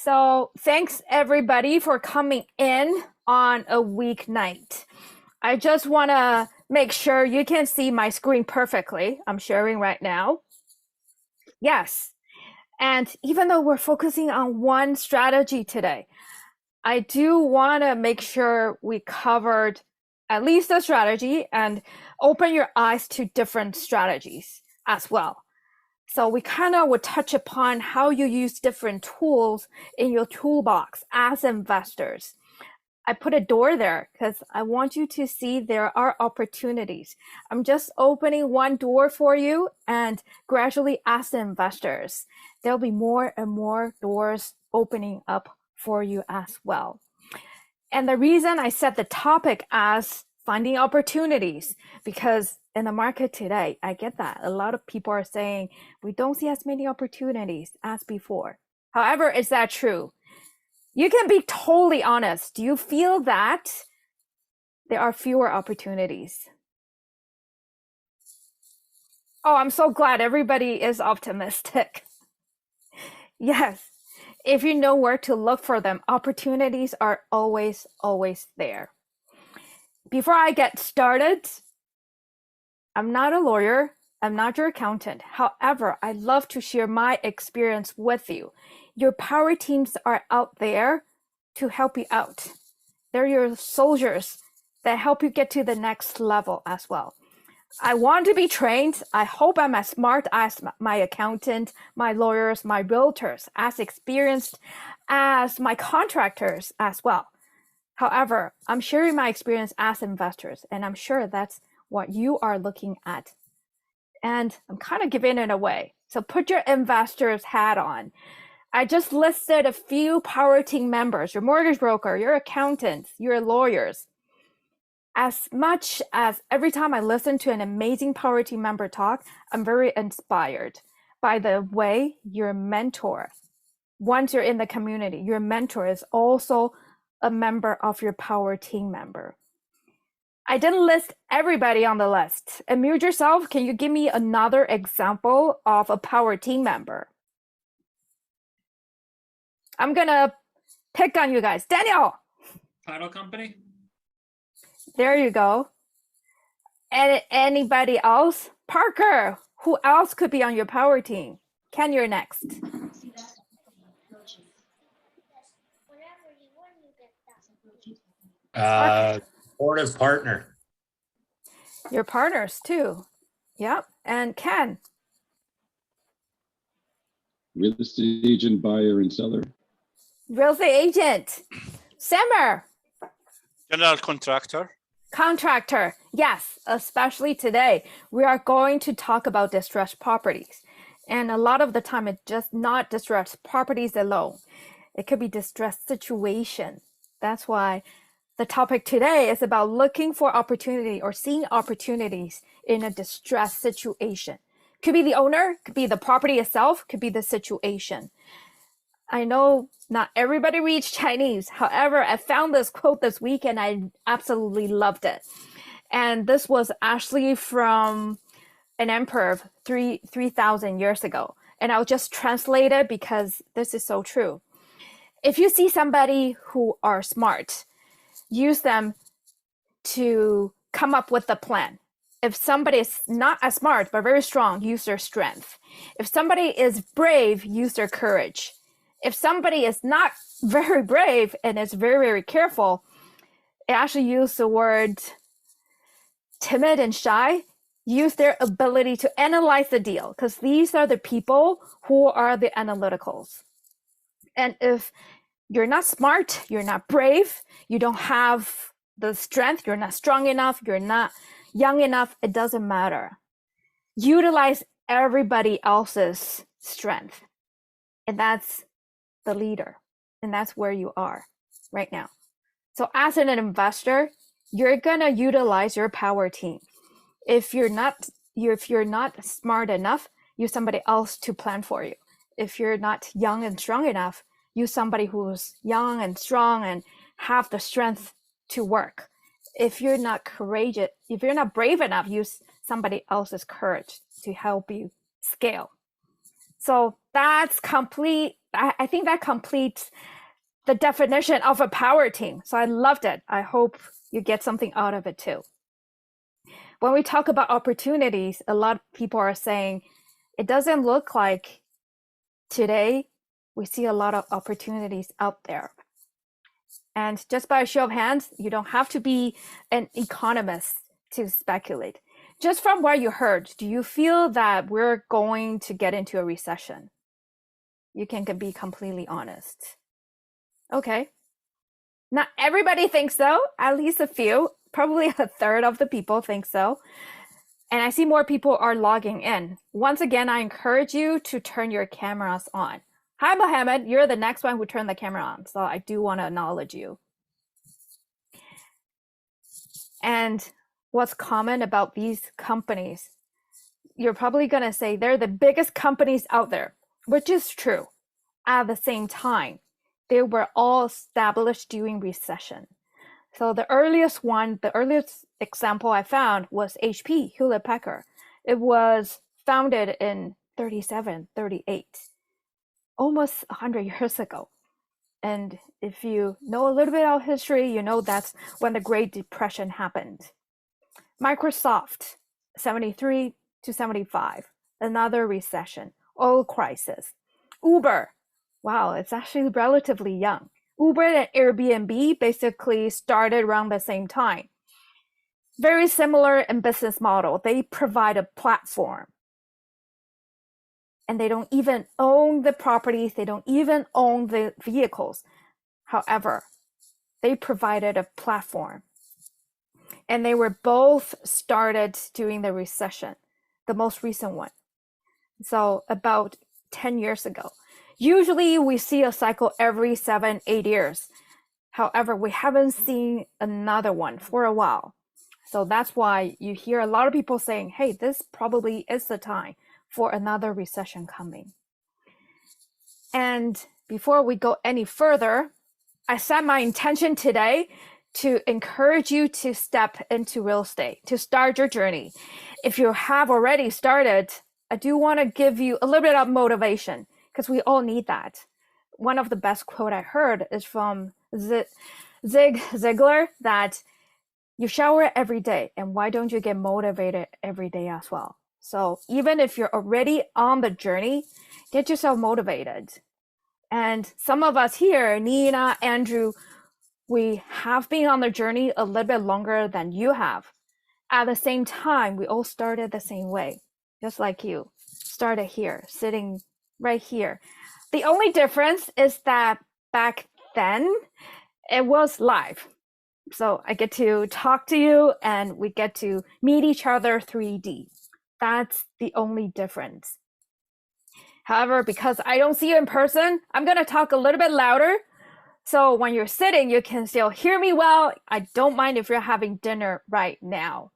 So thanks everybody for coming in on a weeknight. I just want to make sure you can see my screen perfectly. I'm sharing right now. Yes. And even though we're focusing on one strategy today, I do want to make sure we covered at least the strategy and open your eyes to different strategies as well. So we kind of would touch upon how you use different tools in your toolbox as investors. I put a door there because I want you to see there are opportunities. I'm just opening one door for you, and gradually as investors, there'll be more and more doors opening up for you as well. And the reason I set the topic as finding opportunities, because in the market today, I get that. A lot of people are saying we don't see as many opportunities as before. However, is that true? You can be totally honest. Do you feel that there are fewer opportunities? Oh, I'm so glad everybody is optimistic. Yes. If you know where to look for them, opportunities are always there. Before I get started, I'm not a lawyer. I'm not your accountant. However, I love to share my experience with you. Your power teams are out there to help you out. They're your soldiers that help you get to the next level as well. I want to be trained. I hope I'm as smart as my accountant, my lawyers, my realtors, as experienced as my contractors as well. However, I'm sharing my experience as investors, and I'm sure that's what you are looking at. And I'm kind of giving it away. So put your investor's hat on. I just listed a few power team members, your mortgage broker, your accountants, your lawyers. As much as every time I listen to an amazing power team member talk, I'm very inspired by the way your mentor, once you're in the community, your mentor is also a member of your power team member. I didn't list everybody on the list. Unmute yourself. Can you give me another example of a power team member? I'm gonna pick on you guys. Daniel. Title company. There you go. And anybody else? Parker. Who else could be on your power team? Ken, you're next. Supportive partner. Your partners too. Yep. And Ken. Real estate agent, buyer, and seller. Real estate agent. Simmer. General contractor. Contractor. Yes, especially today. We are going to talk about distressed properties. And a lot of the time, it's just not distressed properties alone. It could be distressed situation. That's why the topic today is about looking for opportunity or seeing opportunities in a distressed situation. Could be the owner, could be the property itself, could be the situation. I know not everybody reads Chinese. However, I found this quote this week and I absolutely loved it. And this was actually from an emperor 3,000 years ago. And I'll just translate it because this is so true. If you see somebody who are smart, use them to come up with a plan. If somebody is not as smart but very strong, use their strength. If somebody is brave, use their courage. If somebody is not very brave and is very careful, it actually use the word timid and shy, use their ability to analyze the deal, because these are the people who are the analyticals. And if you're not smart, you're not brave, you don't have the strength, you're not strong enough, you're not young enough, it doesn't matter. Utilize everybody else's strength. And that's the leader. And that's where you are right now. So as an investor, you're gonna utilize your power team. If you're not smart enough, use somebody else to plan for you. If you're not young and strong enough, use somebody who's young and strong and have the strength to work. If you're not courageous, if you're not brave enough, use somebody else's courage to help you scale. So that's complete. I think that completes the definition of a power team. So I loved it. I hope you get something out of it too. When we talk about opportunities, a lot of people are saying it doesn't look like today we see a lot of opportunities out there. And just by a show of hands, you don't have to be an economist to speculate. Just from what you heard, do you feel that we're going to get into a recession? You can be completely honest. Okay. Not everybody thinks so, at least a few, probably a third of the people think so. And I see more people are logging in. Once again, I encourage you to turn your cameras on. Hi, Mohammed. You're the next one who turned the camera on. So I do want to acknowledge you. And what's common about these companies? You're probably going to say they're the biggest companies out there, which is true. At the same time, they were all established during recession. So the earliest example I found was HP, Hewlett Packard. It was founded in 37, 38, almost 100 years ago. And if you know a little bit of history, you know that's when the Great Depression happened. Microsoft, 73 to 75, another recession, oil crisis. Uber, wow, it's actually relatively young. Uber and Airbnb basically started around the same time. Very similar in business model. They provide a platform. And they don't even own the properties. They don't even own the vehicles. However, they provided a platform. And they were both started during the recession, the most recent one. So about 10 years ago. Usually we see a cycle every 7-8 years. However, we haven't seen another one for a while. So that's why you hear a lot of people saying, hey, this probably is the time for another recession coming. And before we go any further, I set my intention today to encourage you to step into real estate, to start your journey. If you have already started, I do want to give you a little bit of motivation because we all need that. One of the best quote I heard is from Zig Ziglar that you shower every day, and why don't you get motivated every day as well? So even if you're already on the journey, get yourself motivated. And some of us here, Nina, Andrew, we have been on the journey a little bit longer than you have. At the same time, we all started the same way, just like you. Started here, sitting right here. The only difference is that back then, it was live. So I get to talk to you and we get to meet each other 3D. That's the only difference. However, because I don't see you in person, I'm going to talk a little bit louder. So when you're sitting, you can still hear me well. I don't mind if you're having dinner right now.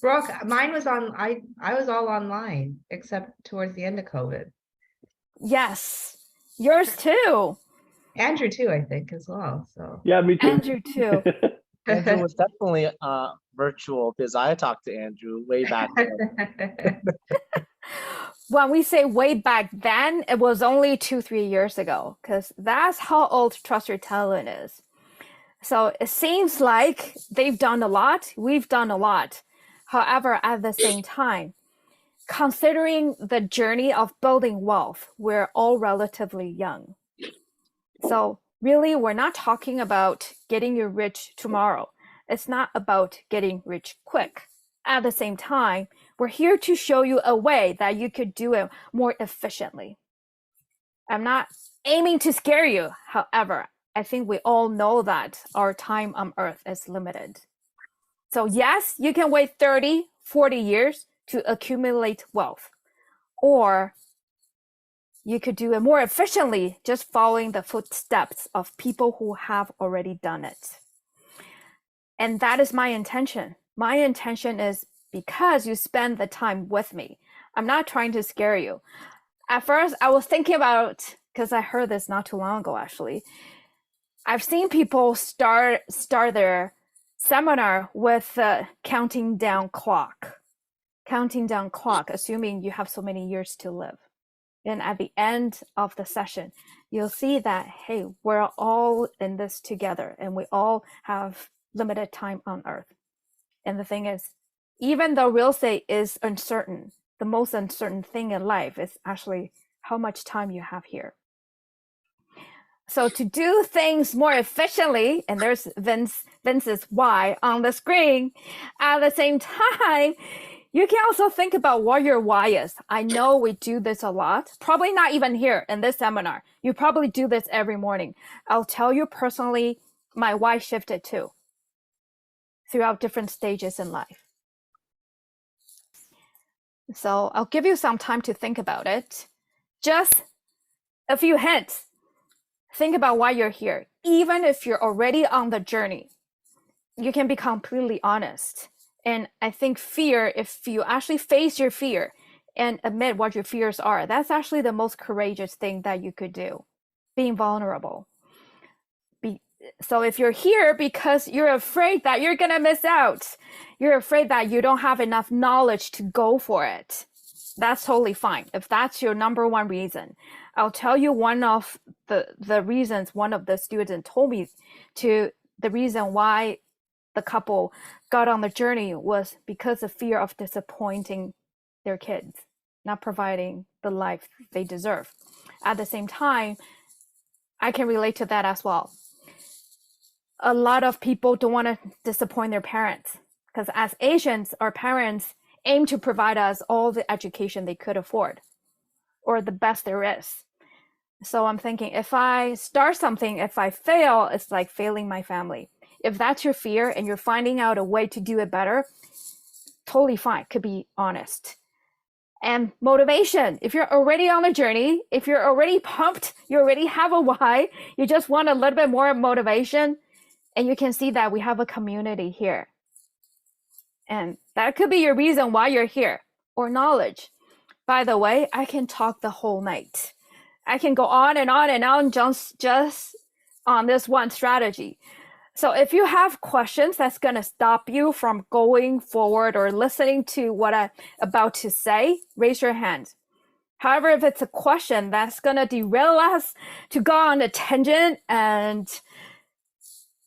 Brooke, mine was on, I was all online except towards the end of COVID. Yes, yours too. Andrew too, I think, as well. So Yeah, me too. Andrew too. Andrew was definitely virtual because I talked to Andrew way back then. When we say way back then, it was only 2-3 years ago, because that's how old Trust Your Talent is. So it seems like they've done a lot. We've done a lot. However, at the same time, considering the journey of building wealth, we're all relatively young. So really, we're not talking about getting you rich tomorrow. It's not about getting rich quick. At the same time, we're here to show you a way that you could do it more efficiently. I'm not aiming to scare you. However, I think we all know that our time on earth is limited. So yes, you can wait 30, 40 years to accumulate wealth. Or you could do it more efficiently just following the footsteps of people who have already done it. And that is my intention. My intention is because you spend the time with me. I'm not trying to scare you. At first, I was thinking about, because I heard this not too long ago, actually. I've seen people start their seminar with a counting down clock, assuming you have so many years to live. And at the end of the session, you'll see that, hey, we're all in this together and we all have limited time on earth. And the thing is, even though real estate is uncertain, the most uncertain thing in life is actually how much time you have here. So to do things more efficiently, and there's Vince's why on the screen, at the same time, you can also think about what your why is. I know we do this a lot, probably not even here in this seminar. You probably do this every morning. I'll tell you personally, my why shifted too throughout different stages in life. So I'll give you some time to think about it. Just a few hints. Think about why you're here. Even if you're already on the journey, you can be completely honest. And I think fear, if you actually face your fear and admit what your fears are, that's actually the most courageous thing that you could do, being vulnerable. So if you're here because you're afraid that you're going to miss out, you're afraid that you don't have enough knowledge to go for it, that's totally fine. If that's your number one reason, I'll tell you one of the reasons one of the students told me to the reason why the couple got on the journey was because of fear of disappointing their kids, not providing the life they deserve. At the same time, I can relate to that as well. A lot of people don't want to disappoint their parents because as Asians, our parents aim to provide us all the education they could afford or the best there is. So I'm thinking if I start something, if I fail, it's like failing my family. If that's your fear and you're finding out a way to do it better, totally fine, could be honest. And motivation, if you're already on the journey, if you're already pumped, you already have a why, you just want a little bit more motivation, and you can see that we have a community here. And that could be your reason why you're here, or knowledge. By the way, I can talk the whole night. I can go on and on and on just on this one strategy. So if you have questions that's going to stop you from going forward or listening to what I'm about to say, raise your hand. However, if it's a question that's going to derail us to go on a tangent and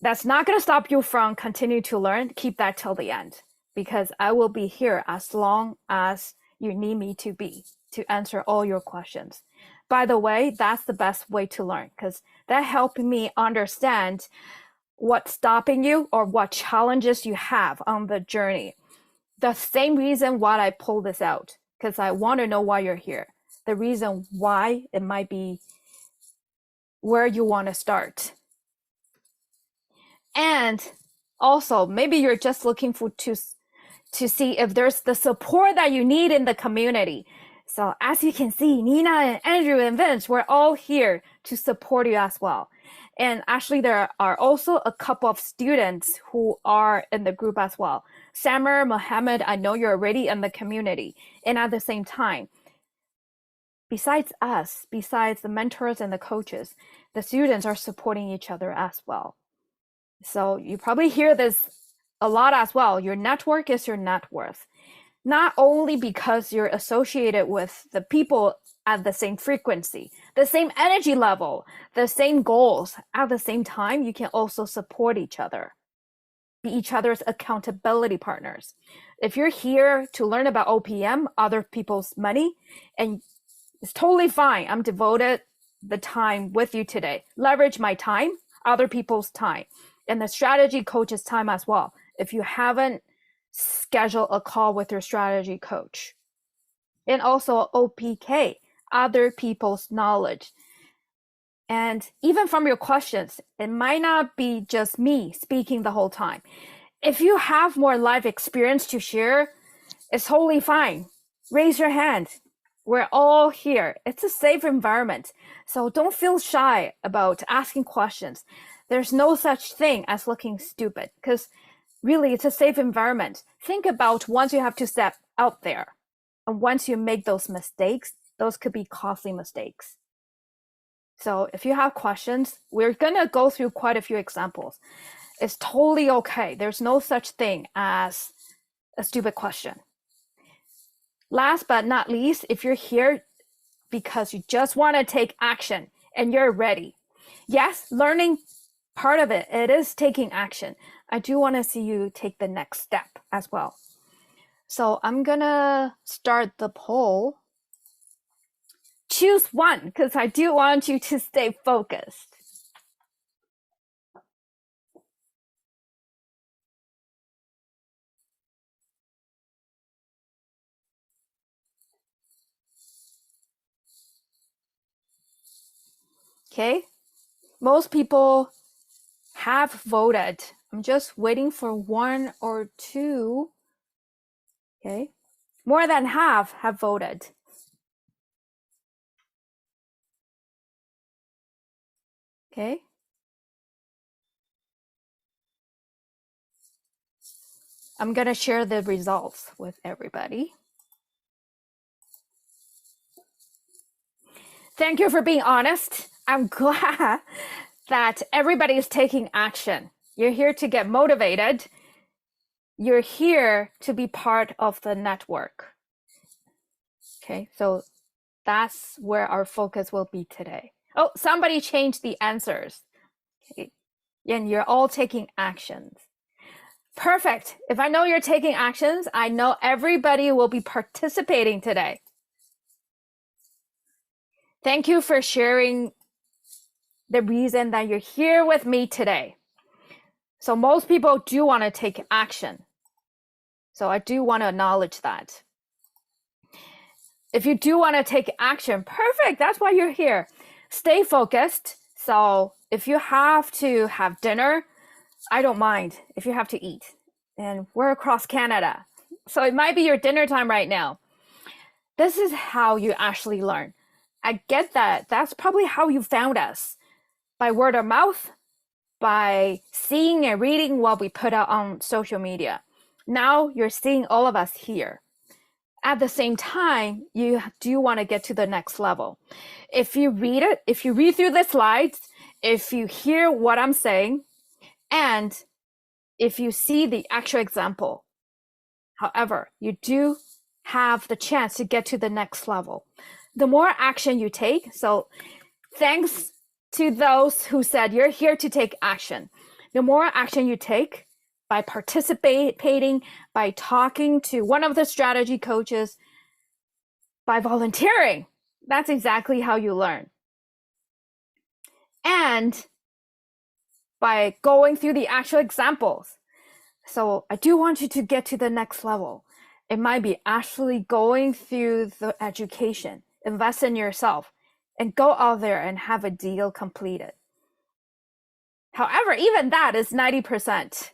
that's not going to stop you from continuing to learn, keep that till the end, because I will be here as long as you need me to be to answer all your questions. By the way, that's the best way to learn because that helped me understand what's stopping you or what challenges you have on the journey. The same reason why I pull this out, because I want to know why you're here. The reason why it might be where you want to start. And also, maybe you're just looking to see if there's the support that you need in the community. So as you can see, Nina and Andrew and Vince, we're all here to support you as well. And actually, there are also a couple of students who are in the group as well. Samir, Mohammed, I know you're already in the community. And at the same time, besides us, besides the mentors and the coaches, the students are supporting each other as well. So you probably hear this a lot as well. Your network is your net worth. Not only because you're associated with the people at the same frequency, the same energy level, the same goals. At the same time, you can also support each other, be each other's accountability partners. If you're here to learn about OPM, other people's money, and it's totally fine. I'm devoted the time with you today. Leverage my time, other people's time, and the strategy coach's time as well. If you haven't scheduled a call with your strategy coach. And also OPK, other people's knowledge. And even from your questions, it might not be just me speaking the whole time. If you have more life experience to share, it's totally fine. Raise your hand. We're all here. It's a safe environment. So don't feel shy about asking questions. There's no such thing as looking stupid because really it's a safe environment. Think about once you have to step out there and once you make those mistakes, those could be costly mistakes. So if you have questions, we're going to go through quite a few examples. It's totally okay. There's no such thing as a stupid question. Last but not least, if you're here because you just want to take action and you're ready. Yes, learning part of it is taking action. I do want to see you take the next step as well. So I'm gonna start the poll. Choose one, because I do want you to stay focused. Okay, most people have voted. I'm just waiting for one or two. Okay, more than half have voted. Okay. I'm gonna share the results with everybody. Thank you for being honest. I'm glad that everybody is taking action. You're here to get motivated. You're here to be part of the network. Okay, so that's where our focus will be today. Oh, somebody changed the answers. Okay, and you're all taking actions. Perfect. If I know you're taking actions, I know everybody will be participating today. Thank you for sharing the reason that you're here with me today. So most people do want to take action. So I do want to acknowledge that. If you do want to take action, perfect. That's why you're here. Stay focused. So if you have to have dinner, I don't mind if you have to eat. And we're across Canada. So it might be your dinner time right now. This is how you actually learn. I get that. That's probably how you found us. By word of mouth, by seeing and reading what we put out on social media. Now you're seeing all of us here. At the same time, you do want to get to the next level. If you read it, if you read through the slides, if you hear what I'm saying, and if you see the actual example, however, you do have the chance to get to the next level. The more action you take, so thanks to those who said you're here to take action. The more action you take by participating, by talking to one of the strategy coaches, by volunteering, that's exactly how you learn. And by going through the actual examples. So I do want you to get to the next level. It might be actually going through the education, invest in yourself, and go out there and have a deal completed. However, even that is 90%.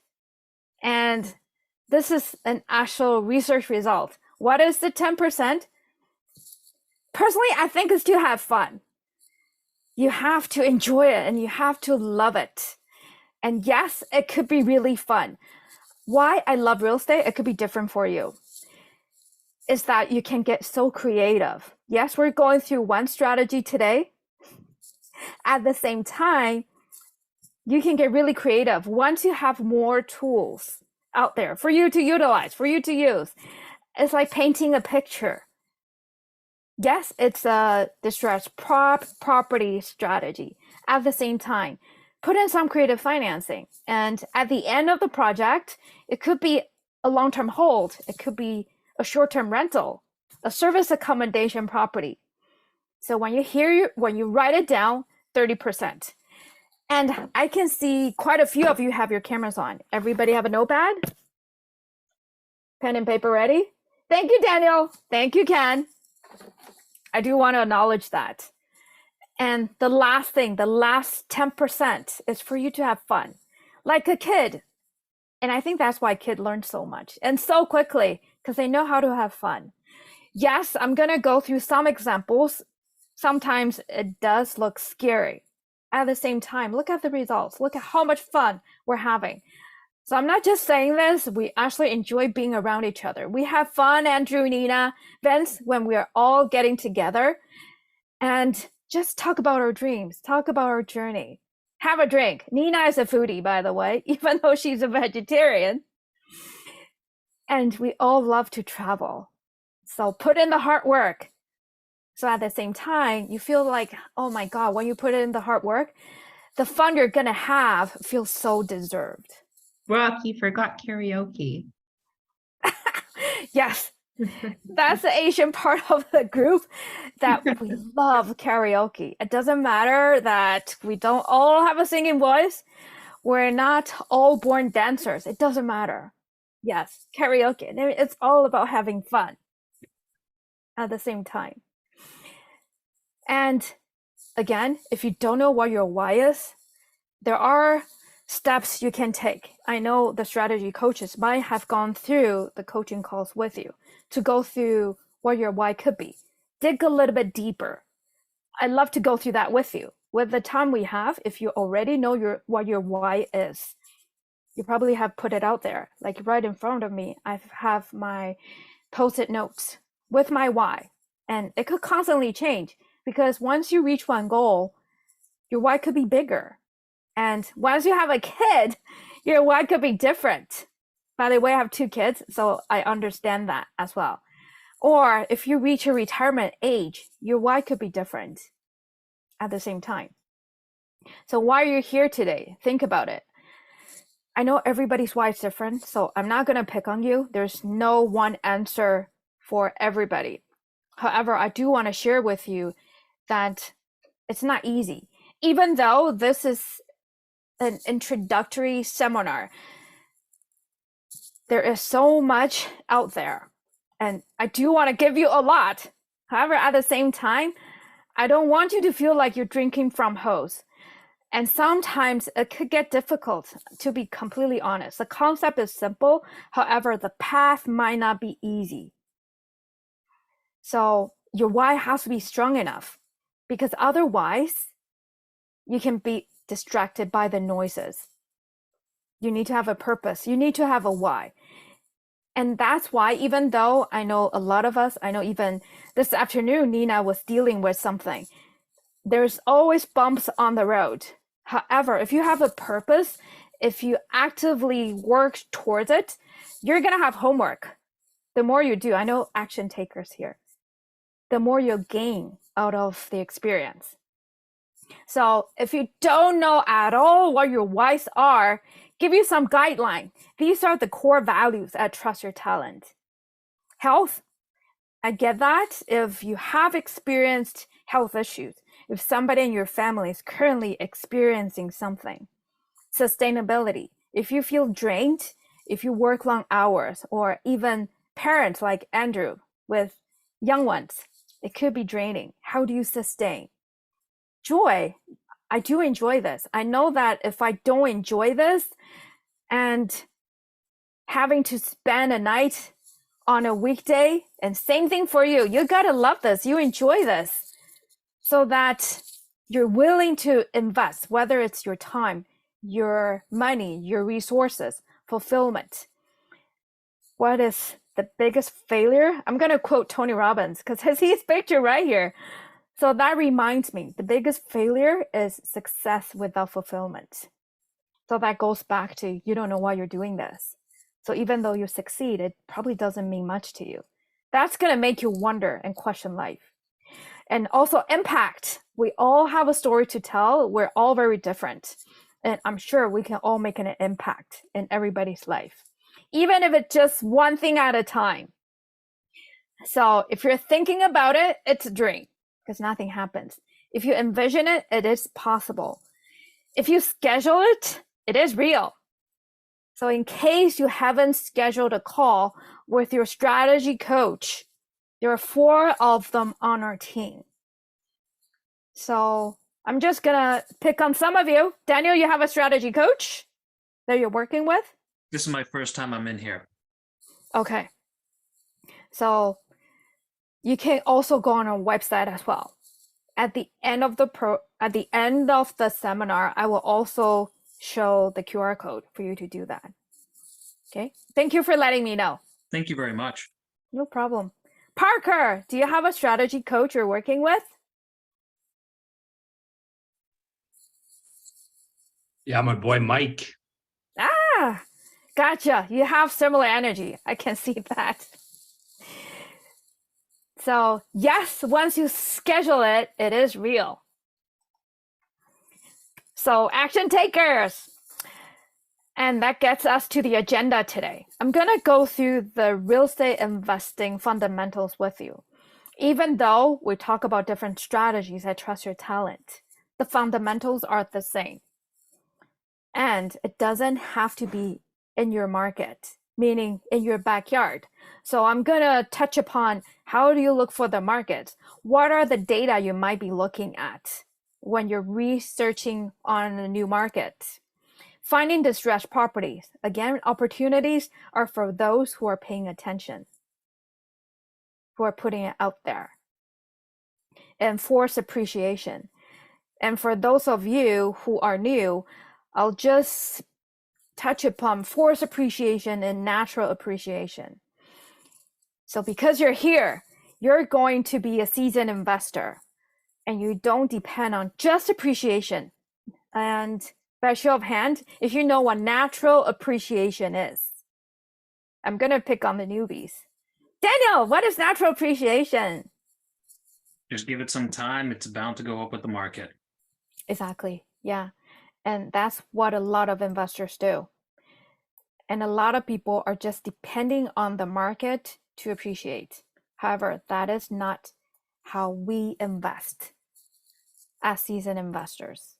And this is an actual research result. What is the 10%? Personally, I think it's to have fun. You have to enjoy it and you have to love it. And yes, it could be really fun. Why I love real estate, it could be different for you, is that you can get so creative. Yes, we're going through one strategy today. At the same time, you can get really creative once you have more tools out there for you to utilize, for you to use. It's like painting a picture. Yes, it's a distressed property strategy. At the same time, put in some creative financing. And at the end of the project, it could be a long-term hold. It could be a short-term rental, a service accommodation property. So when you write it down, 30%. And I can see quite a few of you have your cameras on. Everybody have a notepad? Pen and paper ready? Thank you, Daniel. Thank you, Ken. I do want to acknowledge that. And the last thing, the last 10% is for you to have fun, like a kid. And I think that's why kids learn so much and so quickly, because they know how to have fun. Yes, I'm going to go through some examples. Sometimes it does look scary. At the same time, look at the results. Look at how much fun we're having. So I'm not just saying this. We actually enjoy being around each other. We have fun, Andrew, Nina, Vince, when we are all getting together and just talk about our dreams, talk about our journey. Have a drink. Nina is a foodie, by the way, even though she's a vegetarian. And we all love to travel. So put in the hard work. So at the same time, you feel like, oh my God, when you put in the hard work, the fun you're gonna have feels so deserved. Brooke, you forgot karaoke. Yes, that's the Asian part of the group that we love karaoke. It doesn't matter that we don't all have a singing voice. We're not all born dancers. It doesn't matter. Yes, karaoke. It's all about having fun at the same time. And again, if you don't know what your why is, there are steps you can take. I know the strategy coaches might have gone through the coaching calls with you to go through what your why could be. Dig a little bit deeper. I'd love to go through that with you. With the time we have, if you already know what your why is, you probably have put it out there. Like right in front of me, I have my post-it notes with my why. And it could constantly change because once you reach one goal, your why could be bigger. And once you have a kid, your why could be different. By the way, I have 2 kids, so I understand that as well. Or if you reach a retirement age, your why could be different at the same time. So why are you here today? Think about it. I know everybody's why is different, so I'm not going to pick on you. There's no one answer for everybody. However, I do want to share with you that it's not easy. Even though this is an introductory seminar, there is so much out there, and I do want to give you a lot. However, at the same time, I don't want you to feel like you're drinking from hose. And sometimes it could get difficult, to be completely honest. The concept is simple. However, the path might not be easy. So your why has to be strong enough, because otherwise you can be distracted by the noises. You need to have a purpose. You need to have a why. And that's why, even though I know a lot of us, I know even this afternoon, Nina was dealing with something. There's always bumps on the road. However, if you have a purpose, if you actively work towards it, you're going to have homework. The more you do, I know action takers here, the more you'll gain out of the experience. So if you don't know at all what your whys are, give you some guideline. These are the core values at Trust Your Talent. Health, I get that. If you have experienced health issues, if somebody in your family is currently experiencing something. Sustainability, if you feel drained, if you work long hours, or even parents like Andrew with young ones, it could be draining. How do you sustain? Joy, I do enjoy this. I know that if I don't enjoy this and having to spend a night on a weekday, and same thing for you, you gotta love this, you enjoy this, so that you're willing to invest, whether it's your time, your money, your resources, fulfillment. What is the biggest failure? I'm going to quote Tony Robbins because it's his picture right here. So that reminds me, the biggest failure is success without fulfillment. So that goes back to, you don't know why you're doing this. So even though you succeed, it probably doesn't mean much to you. That's going to make you wonder and question life. And also impact. We all have a story to tell. We're all very different. And I'm sure we can all make an impact in everybody's life, even if it's just one thing at a time. So if you're thinking about it, it's a dream because nothing happens. If you envision it, it is possible. If you schedule it, it is real. So in case you haven't scheduled a call with your strategy coach, there are 4 of them on our team. So I'm just gonna pick on some of you. Daniel, you have a strategy coach that you're working with? This is my first time I'm in here. Okay. So you can also go on our website as well. At the end of the seminar, I will also show the QR code for you to do that. Okay. Thank you for letting me know. Thank you very much. No problem. Parker, do you have a strategy coach you're working with? Yeah, my boy Mike. Ah, gotcha. You have similar energy. I can see that. So yes, once you schedule it, it is real. So action takers. And that gets us to the agenda today. I'm going to go through the real estate investing fundamentals with you. Even though we talk about different strategies at Trust Your Talent, the fundamentals are the same. And it doesn't have to be in your market, meaning in your backyard. So I'm going to touch upon how do you look for the market? What are the data you might be looking at when you're researching on a new market? Finding distressed properties. Again, opportunities are for those who are paying attention, who are putting it out there. And forced appreciation. And for those of you who are new, I'll just touch upon forced appreciation and natural appreciation. So because you're here, you're going to be a seasoned investor and you don't depend on just appreciation. And by show of hand, if you know what natural appreciation is, I'm going to pick on the newbies. Daniel, what is natural appreciation? Just give it some time. It's bound to go up with the market. Exactly. Yeah. And that's what a lot of investors do. And a lot of people are just depending on the market to appreciate. However, that is not how we invest as seasoned investors.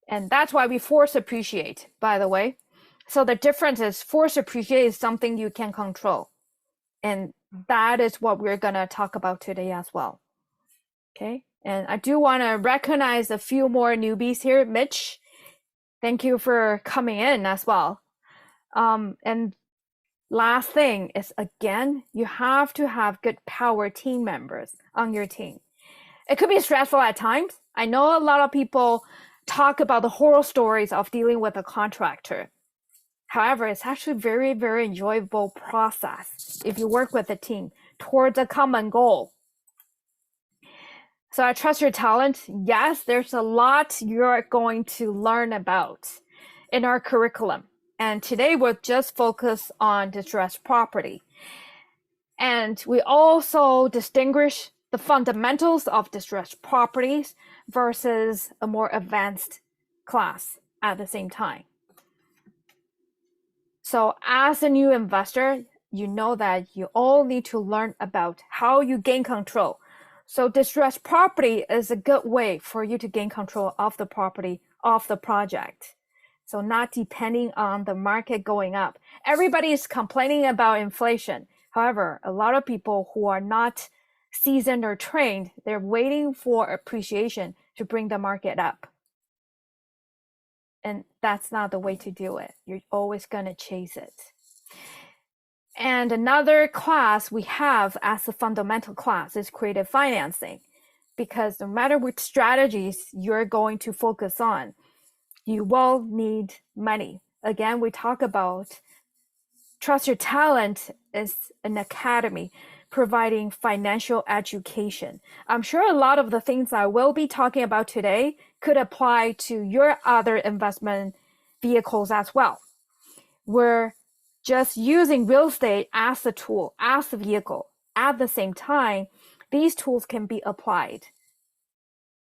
And that's why we force appreciate, by the way. So the difference is force appreciate is something you can control. And that is what we're going to talk about today as well. Okay. And I do want to recognize a few more newbies here. Mitch, thank you for coming in as well. And last thing is, again, you have to have good power team members on your team. It could be stressful at times. I know a lot of people talk about the horror stories of dealing with a contractor. However, it's actually very, very enjoyable process if you work with a team towards a common goal. So I trust your talent. Yes, there's a lot you're going to learn about in our curriculum. And today we'll just focus on distressed property. And we also distinguish the fundamentals of distressed properties versus a more advanced class at the same time. So as a new investor, you know that you all need to learn about how you gain control. So distressed property is a good way for you to gain control of the property, of the project. So not depending on the market going up. Everybody is complaining about inflation. However, a lot of people who are not seasoned or trained, they're waiting for appreciation to bring the market up. And that's not the way to do it. You're always going to chase it. And another class we have as a fundamental class is creative financing, because no matter which strategies you're going to focus on, you will need money. Again, we talk about Trust Your Talent is an academy providing financial education. I'm sure a lot of the things I will be talking about today could apply to your other investment vehicles as well. We're just using real estate as the tool, as the vehicle. At the same time, these tools can be applied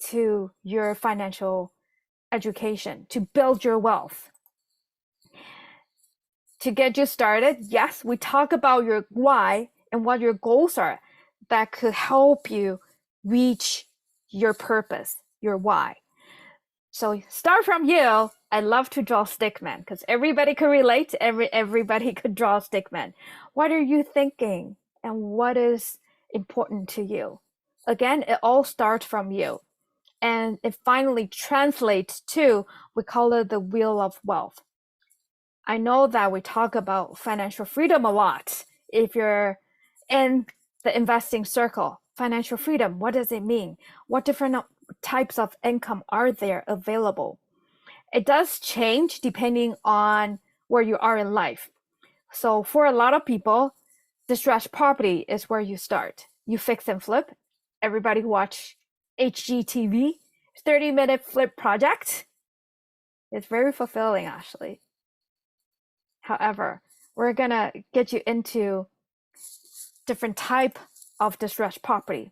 to your financial education to build your wealth. To get you started, yes, we talk about your why and what your goals are that could help you reach your purpose, your why. So start from you. I love to draw stickman because everybody could relate. Everybody could draw stickman. What are you thinking and what is important to you? Again, it all starts from you. And it finally translates to, we call it the wheel of wealth. I know that we talk about financial freedom a lot. If you're in the investing circle, financial freedom, what does it mean? What different types of income are there available? It does change depending on where you are in life. So for a lot of people, distressed property is where you start. You fix and flip. Everybody watch HGTV, 30-minute flip project. It's very fulfilling, actually. However, we're going to get you into different type of distressed property.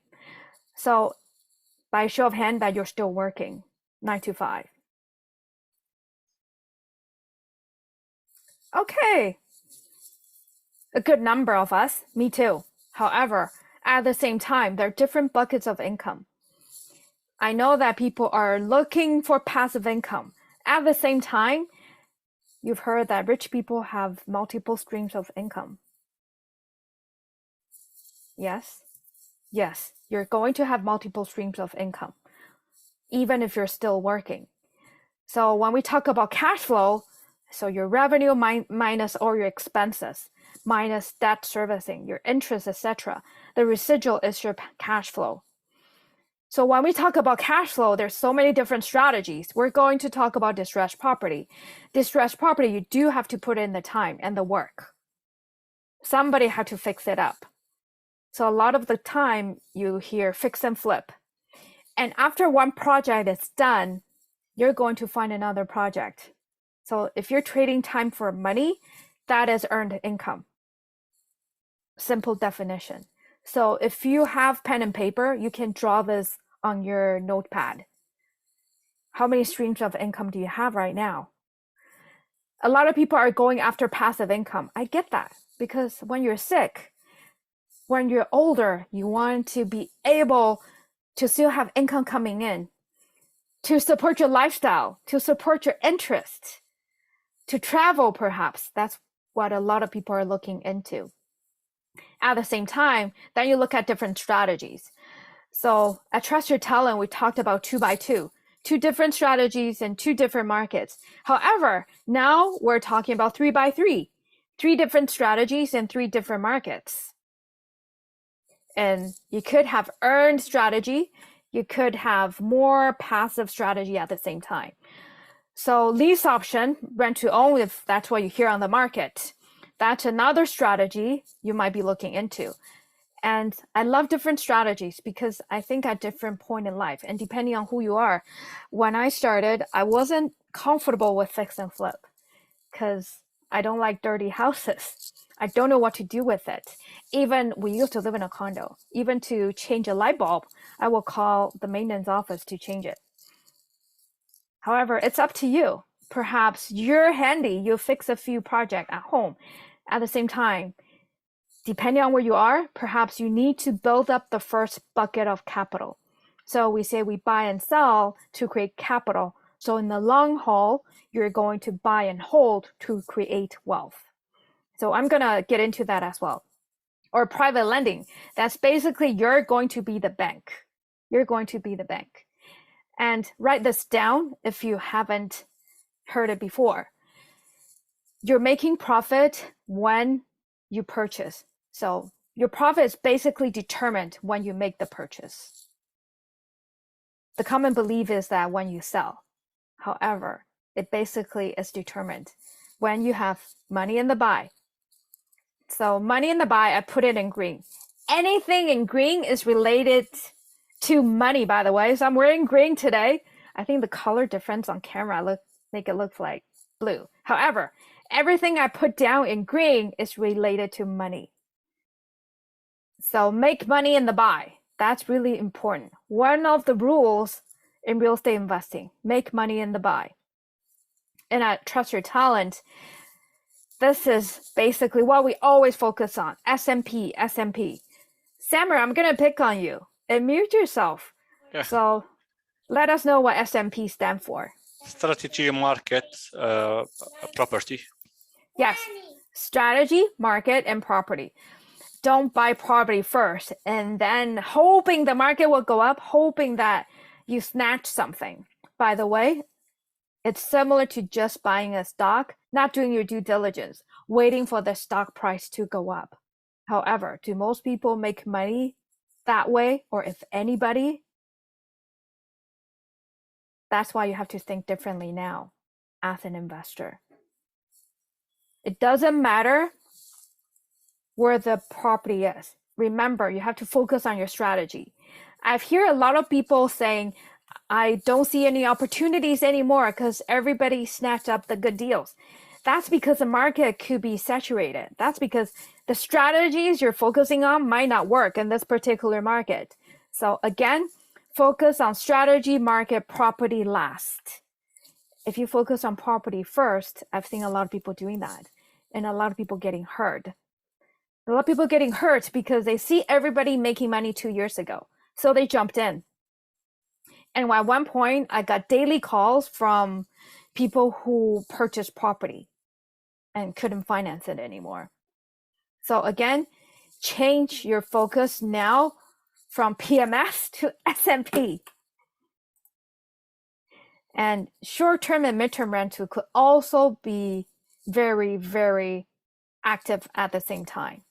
So by show of hand that you're still working 9 to 5. Okay. A good number of us, me too. However, at the same time, there are different buckets of income. I know that people are looking for passive income. At the same time, you've heard that rich people have multiple streams of income. Yes? Yes, you're going to have multiple streams of income, even if you're still working. So when we talk about cash flow, so your revenue minus all your expenses, minus debt servicing, your interest, etc., the residual is your cash flow. So when we talk about cash flow, there's so many different strategies. We're going to talk about distressed property. Distressed property, you do have to put in the time and the work. Somebody had to fix it up. So a lot of the time you hear fix and flip. And after one project is done, you're going to find another project. So if you're trading time for money, that is earned income. Simple definition. So if you have pen and paper, you can draw this on your notepad. How many streams of income do you have right now? A lot of people are going after passive income. I get that, because when you're sick, when you're older, you want to be able to still have income coming in, to support your lifestyle, to support your interest, to travel perhaps. That's what a lot of people are looking into. At the same time, then you look at different strategies. So at Trust Your Talent, we talked about 2x2, 2 different strategies in 2 different markets. However, now we're talking about 3x3, 3 different strategies in 3 different markets. And you could have earned strategy, you could have more passive strategy at the same time. So lease option, rent to own, if that's what you hear on the market, that's another strategy you might be looking into. And I love different strategies because I think at different point in life, and depending on who you are, when I started, I wasn't comfortable with fix and flip because I don't like dirty houses. I don't know what to do with it. Even we used to live in a condo. Even to change a light bulb, I will call the maintenance office to change it. However, it's up to you. Perhaps you're handy, you fix a few projects at home. At the same time, depending on where you are, perhaps you need to build up the first bucket of capital. So we say we buy and sell to create capital. So in the long haul, you're going to buy and hold to create wealth. So I'm going to get into that as well. Or private lending. That's basically you're going to be the bank. You're going to be the bank. And write this down if you haven't heard it before. You're making profit when you purchase. So your profit is basically determined when you make the purchase. The common belief is that when you sell. However, it basically is determined when you have money in the buy. So money in the buy, I put it in green. Anything in green is related to money, by the way. So I'm wearing green today. I think the color difference on camera make it look like blue. However, everything I put down in green is related to money. So make money in the buy. That's really important. One of the rules in real estate investing, make money in the buy. And at Trust Your Talent, this is basically what we always focus on, SMP. Sammer, I'm going to pick on you. Mute yourself. Yeah. So let us know what SMP stand for. Strategy, market, property. Yes, strategy, market, and property. Don't buy property first and then hoping the market will go up, hoping that you snatch something. By the way, it's similar to just buying a stock, not doing your due diligence, waiting for the stock price to go up. However, do most people make money that way? Or if anybody? That's why you have to think differently now as an investor. It doesn't matter where the property is. Remember, you have to focus on your strategy. I've heard a lot of people saying, I don't see any opportunities anymore because everybody snatched up the good deals. That's because the market could be saturated. That's because the strategies you're focusing on might not work in this particular market. So again, focus on strategy, market, property last. If you focus on property first, I've seen a lot of people doing that, and a lot of people getting hurt. A lot of people getting hurt because they see everybody making money 2 years ago, so they jumped in. And at one point, I got daily calls from people who purchased property and couldn't finance it anymore. So again, change your focus now from PMS to S&P. And short-term and mid-term rental could also be very, very active at the same time.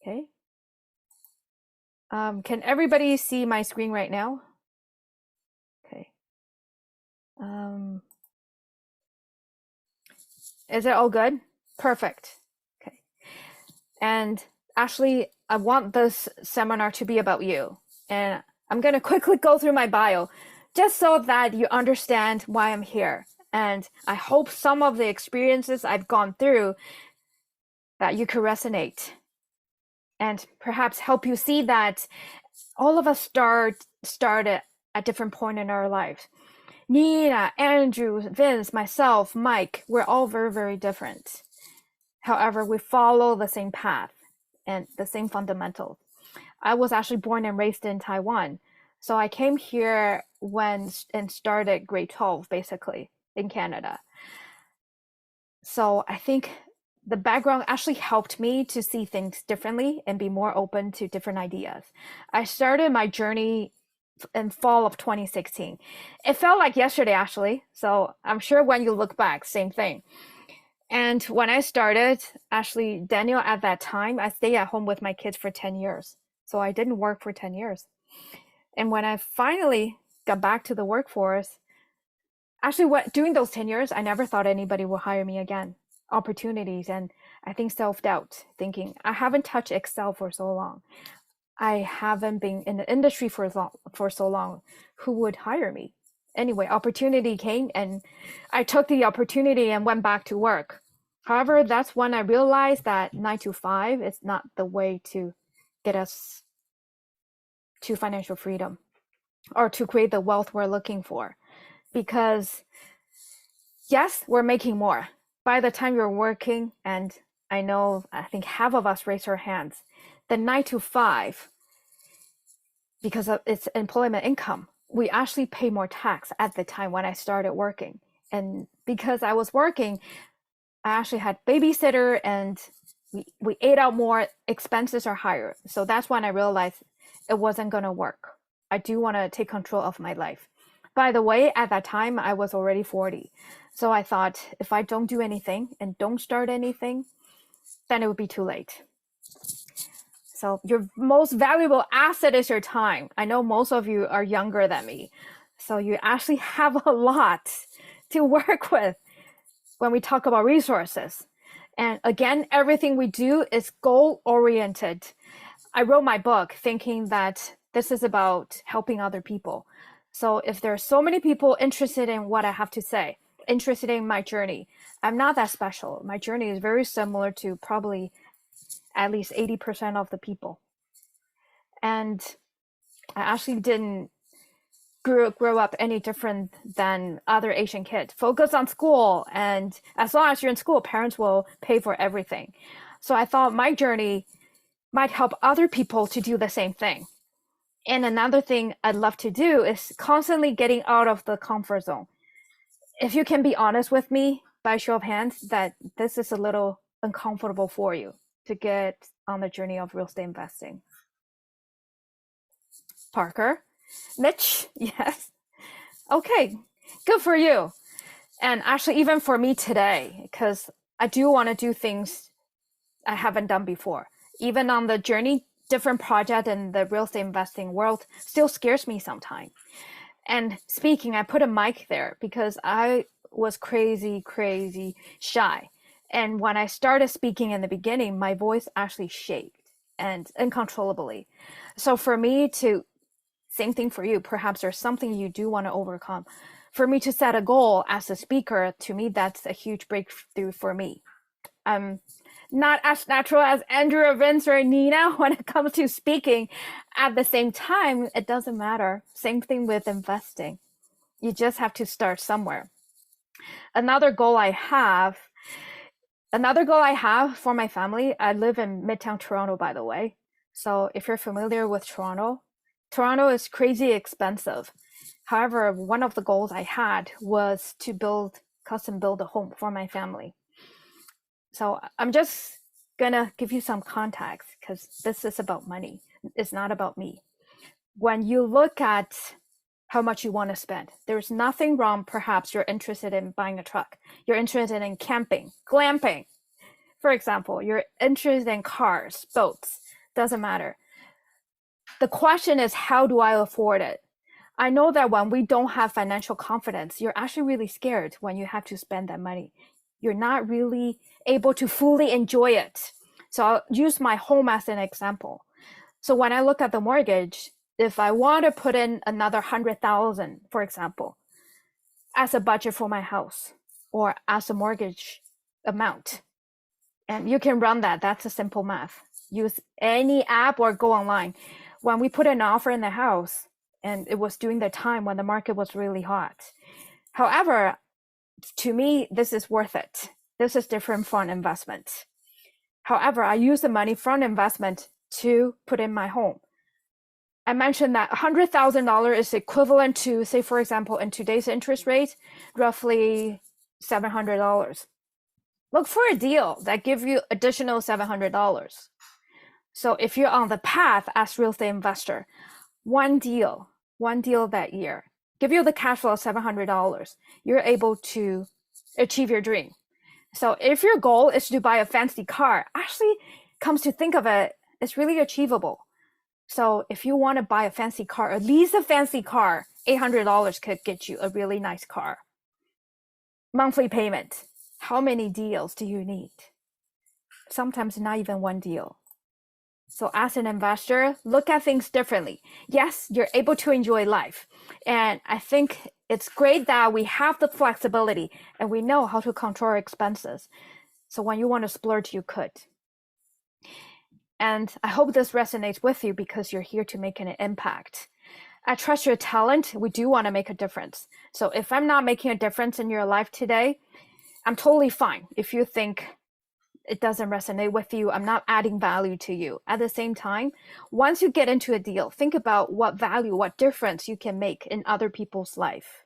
Okay. Can everybody see my screen right now? Okay. Is it all good? Perfect. Okay. And Ashley, I want this seminar to be about you. And I'm going to quickly go through my bio just so that you understand why I'm here. And I hope some of the experiences I've gone through that you could resonate and perhaps help you see that all of us started at different point in our lives. Nina, Andrew, Vince, myself, Mike, we're all very, very different. However, we follow the same path and the same fundamentals. I was actually born and raised in Taiwan. So I came here and started grade 12, basically, in Canada. So I think the background actually helped me to see things differently and be more open to different ideas. I started my journey in fall of 2016. It felt like yesterday, actually. So I'm sure when you look back, same thing. And when I started, actually, Daniel, at that time, I stayed at home with my kids for 10 years. So I didn't work for 10 years. And when I finally got back to the workforce, actually, during those 10 years, I never thought anybody would hire me again. Opportunities and I think self-doubt, thinking I haven't touched Excel for so long. I haven't been in the industry for so long. Who would hire me? Anyway, opportunity came and I took the opportunity and went back to work. However, that's when I realized that 9 to 5 is not the way to get us to financial freedom or to create the wealth we're looking for. Because yes, we're making more. By the time you're working, and I think half of us raise our hands, the 9 to 5, because of its employment income, we actually pay more tax at the time when I started working. And because I was working, I actually had babysitter and we ate out more, expenses are higher. So that's when I realized it wasn't going to work. I do want to take control of my life. By the way, at that time, I was already 40. So I thought if I don't do anything and don't start anything, then it would be too late. So your most valuable asset is your time. I know most of you are younger than me. So you actually have a lot to work with when we talk about resources. And again, everything we do is goal-oriented. I wrote my book thinking that this is about helping other people. So if there are so many people interested in what I have to say, interested in my journey, I'm not that special. My journey is very similar to probably at least 80% of the people. And I actually didn't grow up any different than other Asian kids. Focus on school, and as long as you're in school, parents will pay for everything. So I thought my journey might help other people to do the same thing. And another thing I'd love to do is constantly getting out of the comfort zone. If you can be honest with me, by show of hands, that this is a little uncomfortable for you to get on the journey of real estate investing. Parker, Mitch, yes. Okay, good for you. And actually, even for me today, because I do want to do things I haven't done before. Even on the journey, different project in the real estate investing world still scares me sometimes. And speaking, I put a mic there because I was crazy shy. And when I started speaking in the beginning, my voice actually shaked and uncontrollably. So for me to, same thing for you, perhaps there's something you do want to overcome. For me to set a goal as a speaker, to me, that's a huge breakthrough for me. not as natural as Andrew or Vince or Nina when it comes to speaking. At the same time, it doesn't matter. Same thing with investing. You just have to start somewhere. Another goal I have for my family, I live in Midtown Toronto, by the way. So if you're familiar with Toronto is crazy expensive. However, one of the goals I had was to custom build a home for my family. So I'm just gonna give you some context because this is about money. It's not about me. When you look at how much you want to spend, there's nothing wrong. Perhaps you're interested in buying a truck. You're interested in camping, glamping. For example, you're interested in cars, boats, doesn't matter. The question is, how do I afford it? I know that when we don't have financial confidence, you're actually really scared when you have to spend that money. You're not really able to fully enjoy it. So I'll use my home as an example. So when I look at the mortgage, if I want to put in another 100,000, for example, as a budget for my house or as a mortgage amount, and you can run that, that's a simple math. Use any app or go online. When we put an offer in the house, and it was during the time when the market was really hot. However, to me, this is worth it. This is different from investment. However, I use the money from investment to put in my home. I mentioned that $100,000 is equivalent to, say, for example, in today's interest rate, roughly $700. Look for a deal that gives you additional $700. So if you're on the path as real estate investor, one deal that year, give you the cash flow of $700, you're able to achieve your dream. So if your goal is to buy a fancy car, actually comes to think of it, it's really achievable. So if you want to buy a fancy car, at least a fancy car, $800 could get you a really nice car. Monthly payment, how many deals do you need? Sometimes not even one deal. So as an investor, look at things differently. Yes, you're able to enjoy life. And I think it's great that we have the flexibility and we know how to control our expenses. So when you want to splurge, you could. And I hope this resonates with you because you're here to make an impact. At Trust Your Talent, we do want to make a difference. So if I'm not making a difference in your life today, I'm totally fine. If you think it doesn't resonate with you, I'm not adding value to you. At the same time, once you get into a deal, think about what value, what difference you can make in other people's life.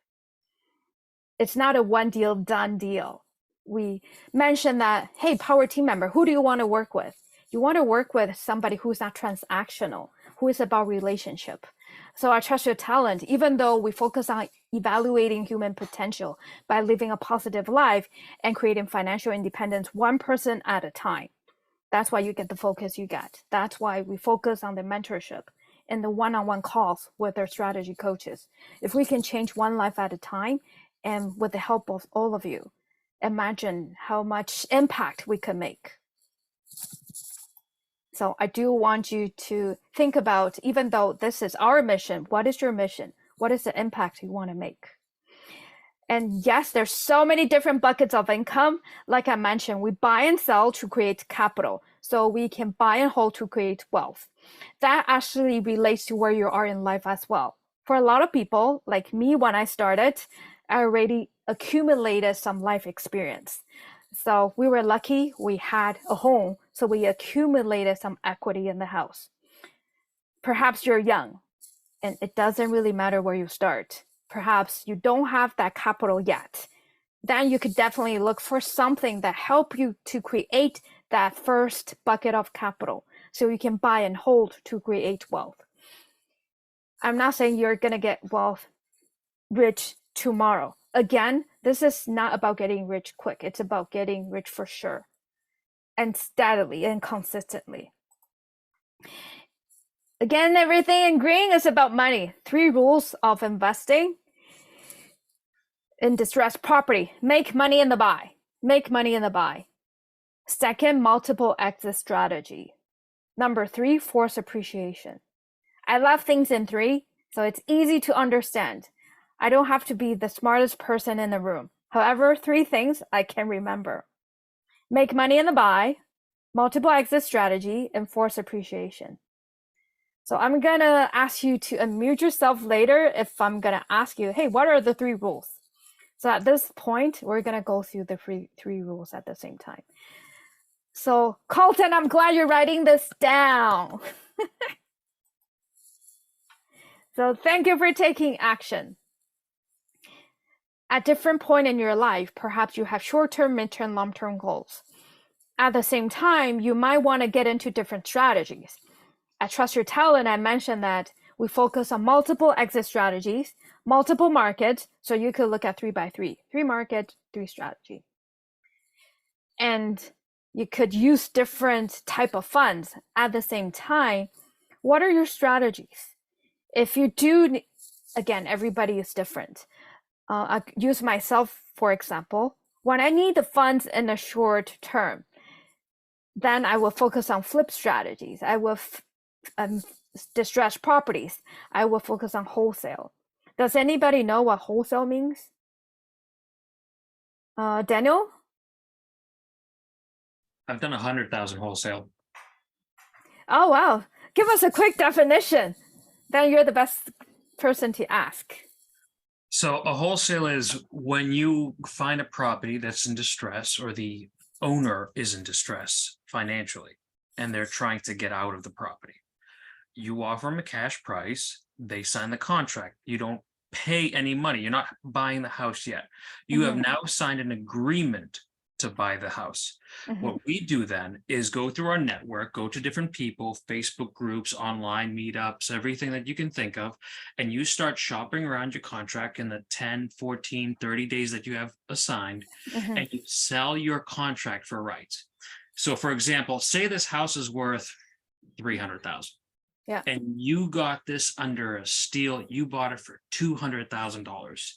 It's not a one deal, done deal. We mentioned that, hey, power team member, who do you want to work with? You want to work with somebody who's not transactional, who is about relationship. So our Trust Your Talent, even though we focus on evaluating human potential by living a positive life and creating financial independence one person at a time, that's why you get the focus you get. That's why we focus on the mentorship and the one-on-one calls with our strategy coaches. If we can change one life at a time and with the help of all of you, imagine how much impact we could make. So I do want you to think about, even though this is our mission, what is your mission? What is the impact you want to make? And yes, there's so many different buckets of income. Like I mentioned, we buy and sell to create capital. So we can buy and hold to create wealth. That actually relates to where you are in life as well. For a lot of people, like me when I started, I already accumulated some life experience. So we were lucky, we had a home, so we accumulated some equity in the house. Perhaps you're young, and it doesn't really matter where you start. Perhaps you don't have that capital yet. Then you could definitely look for something that help you to create that first bucket of capital so you can buy and hold to create wealth. I'm not saying you're going to get rich tomorrow. Again, this is not about getting rich quick. It's about getting rich for sure and steadily and consistently. Again, everything in green is about money. 3 rules of investing in distressed property. Make money in the buy. Make money in the buy. Second, multiple exit strategy. Number 3, force appreciation. I love things in 3, so it's easy to understand. I don't have to be the smartest person in the room. However, 3 things I can remember. Make money in the buy, multiple exit strategy, and force appreciation. So I'm gonna ask you to unmute yourself later if I'm gonna ask you, hey, what are the 3 rules? So at this point, we're gonna go through the three rules at the same time. So Colton, I'm glad you're writing this down. So thank you for taking action. At different point in your life, perhaps you have short-term, mid-term, long-term goals. At the same time, you might want to get into different strategies. At Trust Your Talent, I mentioned that we focus on multiple exit strategies, multiple markets, so you could look at 3x3, 3 market, 3 strategy. And you could use different type of funds at the same time. What are your strategies? If you do, again, everybody is different. I use myself, for example. When I need the funds in the short term, then I will focus on flip strategies. I will distress properties. I will focus on wholesale. Does anybody know what wholesale means? Daniel? I've done 100,000 wholesale. Oh, wow. Give us a quick definition. Then you're the best person to ask. So a wholesale is when you find a property that's in distress or the owner is in distress financially and they're trying to get out of the property. You offer them a cash price, they sign the contract. You don't pay any money. You're not buying the house yet. You have now signed an agreement to buy the house. What we do then is go through our network, go to different people, Facebook groups, online meetups, everything that you can think of, and you start shopping around your contract in the 10, 14, 30 days that you have assigned, and you sell your contract for rights. So for example, say this house is worth 300,000. Yeah. And you got this under a steal, you bought it for $200,000.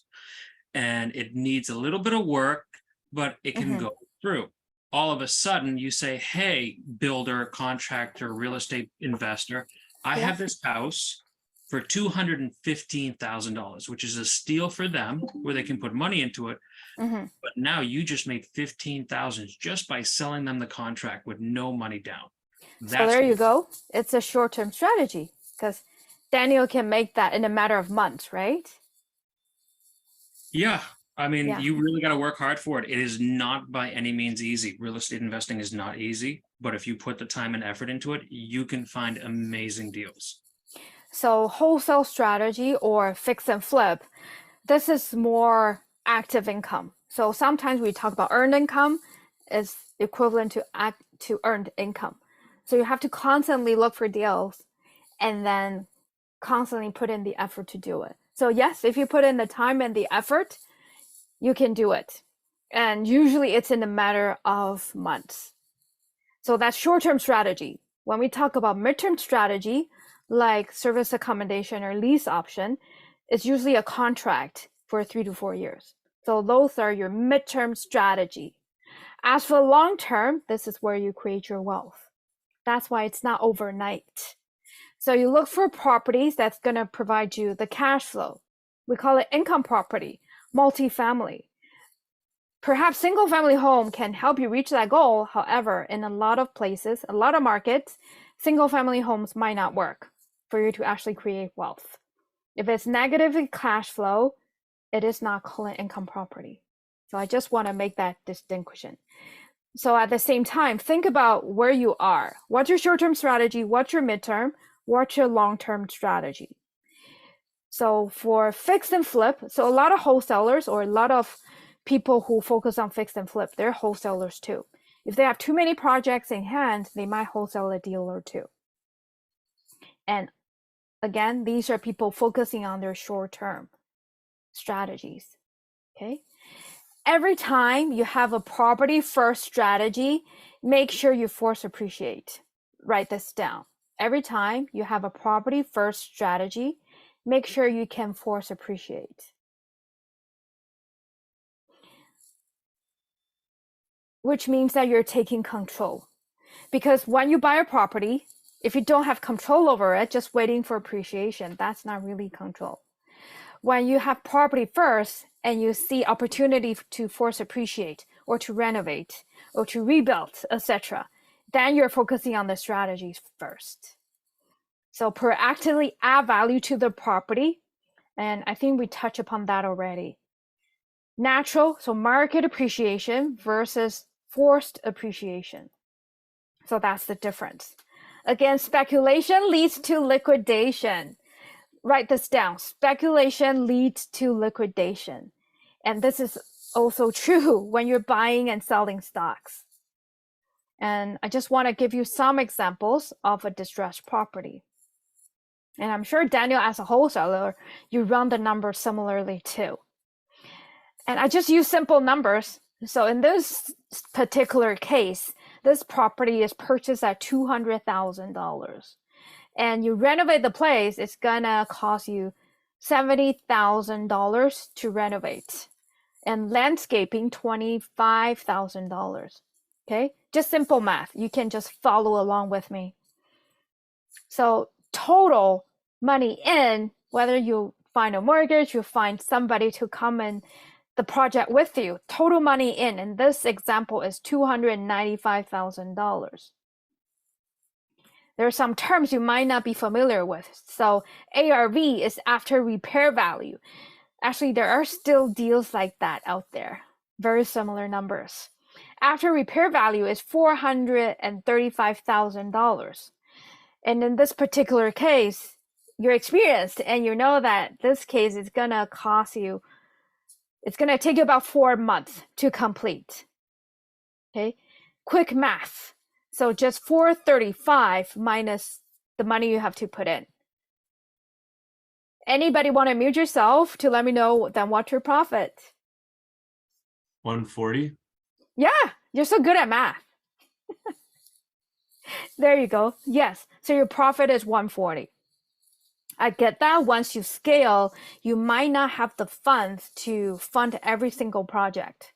And it needs a little bit of work, but it can go through. All of a sudden you say, hey, builder, contractor, real estate investor, I have this house for $215,000, which is a steal for them where they can put money into it. But now you just made $15,000 just by selling them the contract with no money down. So there you go. It's a short-term strategy because Daniel can make that in a matter of months, right? Yeah. I mean, you really got to work hard for it. It is not by any means easy. Real estate investing is not easy, but if you put the time and effort into it, you can find amazing deals. So wholesale strategy or fix and flip, this is more active income. So sometimes we talk about earned income is equivalent to earned income. So you have to constantly look for deals and then constantly put in the effort to do it. So yes, if you put in the time and the effort, you can do it. And usually it's in a matter of months. So that's short-term strategy. When we talk about midterm strategy, like service accommodation or lease option, it's usually a contract for 3 to 4 years. So those are your midterm strategy. As for long-term, this is where you create your wealth. That's why it's not overnight. So you look for properties that's going to provide you the cash flow. We call it income property, multifamily. Perhaps single family home can help you reach that goal. However, in a lot of places, a lot of markets, single family homes might not work for you to actually create wealth. If it's negative cash flow, it is not called an income property. So I just want to make that distinction. So at the same time, think about where you are. What's your short-term strategy? What's your midterm? What's your long-term strategy? So for fix and flip, so a lot of wholesalers or a lot of people who focus on fix and flip, they're wholesalers too. If they have too many projects in hand, they might wholesale a deal or two. And again, these are people focusing on their short-term strategies, okay? Every time you have a property first strategy, make sure you force appreciate. Write this down. Every time you have a property first strategy, make sure you can force appreciate. Which means that you're taking control. Because when you buy a property, if you don't have control over it, just waiting for appreciation, that's not really control. When you have property first and you see opportunity to force appreciate or to renovate or to rebuild, etc., then you're focusing on the strategies first. So proactively add value to the property. And I think we touched upon that already. Natural, so market appreciation versus forced appreciation. So that's the difference. Again, speculation leads to liquidation. Write this down. Speculation leads to liquidation. And this is also true when you're buying and selling stocks. And I just want to give you some examples of a distressed property. And I'm sure, Daniel, as a wholesaler, you run the numbers similarly too. And I just use simple numbers. So in this particular case, this property is purchased at $200,000. And you renovate the place, it's gonna cost you $70,000 to renovate. And landscaping, $25,000. Okay, just simple math. You can just follow along with me. So total money in, whether you find a mortgage, you find somebody to come in the project with you, total money in this example is $295,000. There are some terms you might not be familiar with. So ARV is after repair value. Actually, there are still deals like that out there. Very similar numbers. After repair value is $435,000. And in this particular case, you're experienced and you know that this case is gonna cost you, it's gonna take you about 4 months to complete. Okay, quick math. So just 435 minus the money you have to put in. Anybody want to mute yourself to let me know then what's your profit? 140. Yeah, you're so good at math. There you go. Yes, so your profit is 140. I get that. Once you scale, you might not have the funds to fund every single project.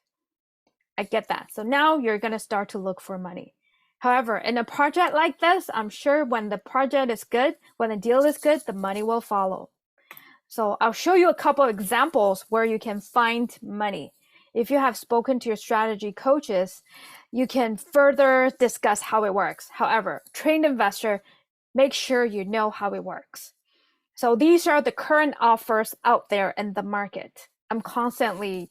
I get that. So now you're going to start to look for money. However, in a project like this, I'm sure when the project is good, when the deal is good, the money will follow. So I'll show you a couple of examples where you can find money. If you have spoken to your strategy coaches, you can further discuss how it works. However, trained investor, make sure you know how it works. So these are the current offers out there in the market. I'm constantly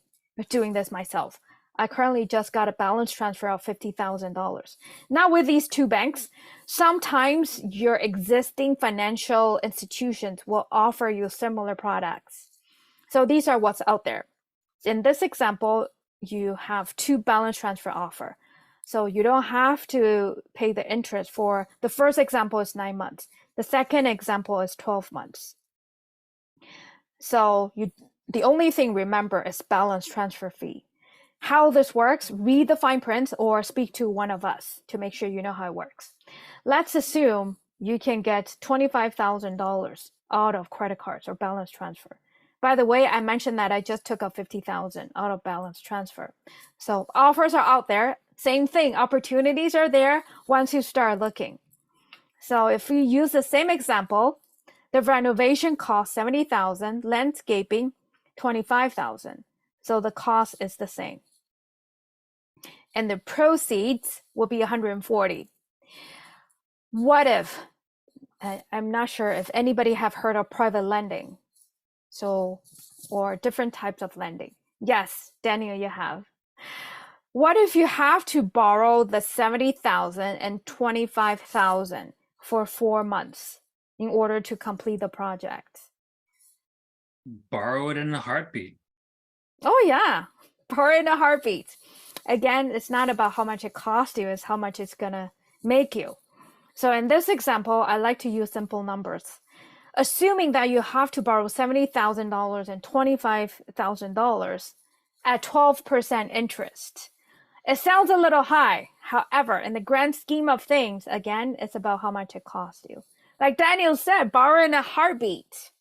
doing this myself. I currently just got a balance transfer of $50,000. Now with these two banks, sometimes your existing financial institutions will offer you similar products. So these are what's out there. In this example, you have two balance transfer offer. So you don't have to pay the interest for, the first example is 9 months. The second example is 12 months. So the only thing remember is balance transfer fee. How this works, read the fine print or speak to one of us to make sure you know how it works. Let's assume you can get $25,000 out of credit cards or balance transfer. By the way, I mentioned that I just took out $50,000 out of balance transfer. So offers are out there. Same thing, opportunities are there once you start looking. So if we use the same example, the renovation cost $70,000, landscaping $25,000. So the cost is the same. And the proceeds will be $140,000. What if, I'm not sure if anybody have heard of private lending, so, or different types of lending. Yes, Daniel, you have. What if you have to borrow the $70,000 and $25,000 for 4 months in order to complete the project? Borrow it in a heartbeat. Oh yeah, borrow in a heartbeat. Again, it's not about how much it costs you, it's how much it's gonna make you. So in this example, I like to use simple numbers. Assuming that you have to borrow $70,000 and $25,000 at 12% interest. It sounds a little high. However, in the grand scheme of things, again, it's about how much it costs you. Like Daniel said, borrow in a heartbeat.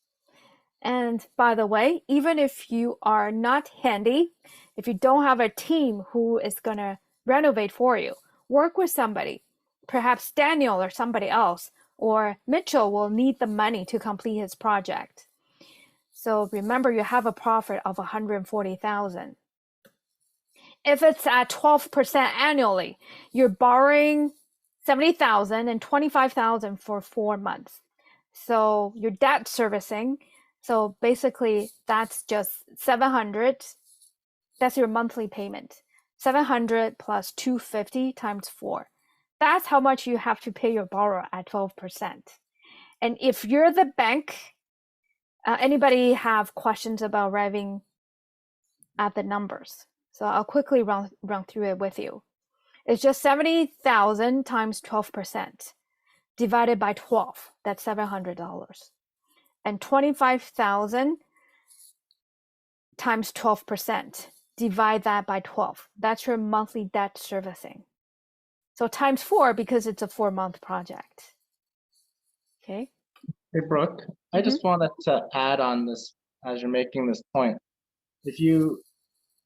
And by the way, even if you are not handy, if you don't have a team who is going to renovate for you, work with somebody. Perhaps Daniel or somebody else, or Mitchell will need the money to complete his project. So remember, you have a profit of $140,000. If it's at 12% annually, you're borrowing 70,000 and 25,000 for 4 months. So your debt servicing, so basically that's just 700. That's your monthly payment. 700 plus 250 times 4. That's how much you have to pay your borrower at 12%. And if you're the bank, anybody have questions about arriving at the numbers? So I'll quickly run through it with you. It's just 70,000 times 12% divided by 12. That's $700. And 25,000 times 12%. Divide that by 12. That's your monthly debt servicing. So times 4 because it's a 4-month project. Okay. Hey, Brooke, I just wanted to add on this as you're making this point.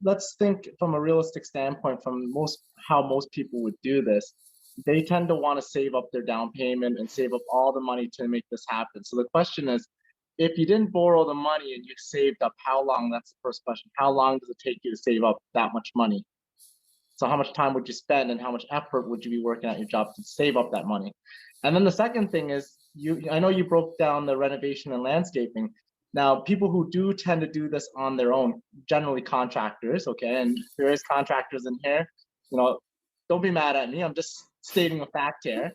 Let's think from a realistic standpoint from how most people would do this. They tend to want to save up their down payment and save up all the money to make this happen. So the question is, if you didn't borrow the money and you saved up, how long? That's the first question. How long does it take you to save up that much money? So how much time would you spend and how much effort would you be working at your job to save up that money? And then the second thing is, I know you broke down the renovation and landscaping. Now, people who do tend to do this on their own, generally contractors, okay, and there is contractors in here, don't be mad at me. I'm just stating a fact here.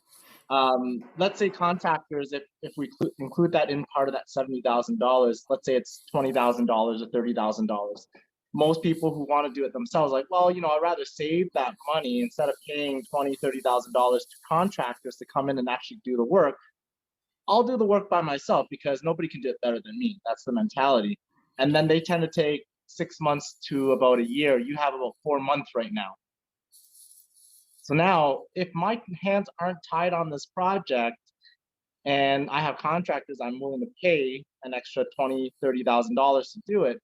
Let's say contractors, if we include that in part of that $70,000, let's say it's $20,000 or $30,000. Most people who want to do it themselves, like, well, I'd rather save that money instead of paying $20,000, $30,000 to contractors to come in and actually do the work. I'll do the work by myself because nobody can do it better than me. That's the mentality. And then they tend to take 6 months to about a year. You have about 4 months right now. So now, if my hands aren't tied on this project and I have contractors I'm willing to pay an extra $20,000, $30,000 to do it,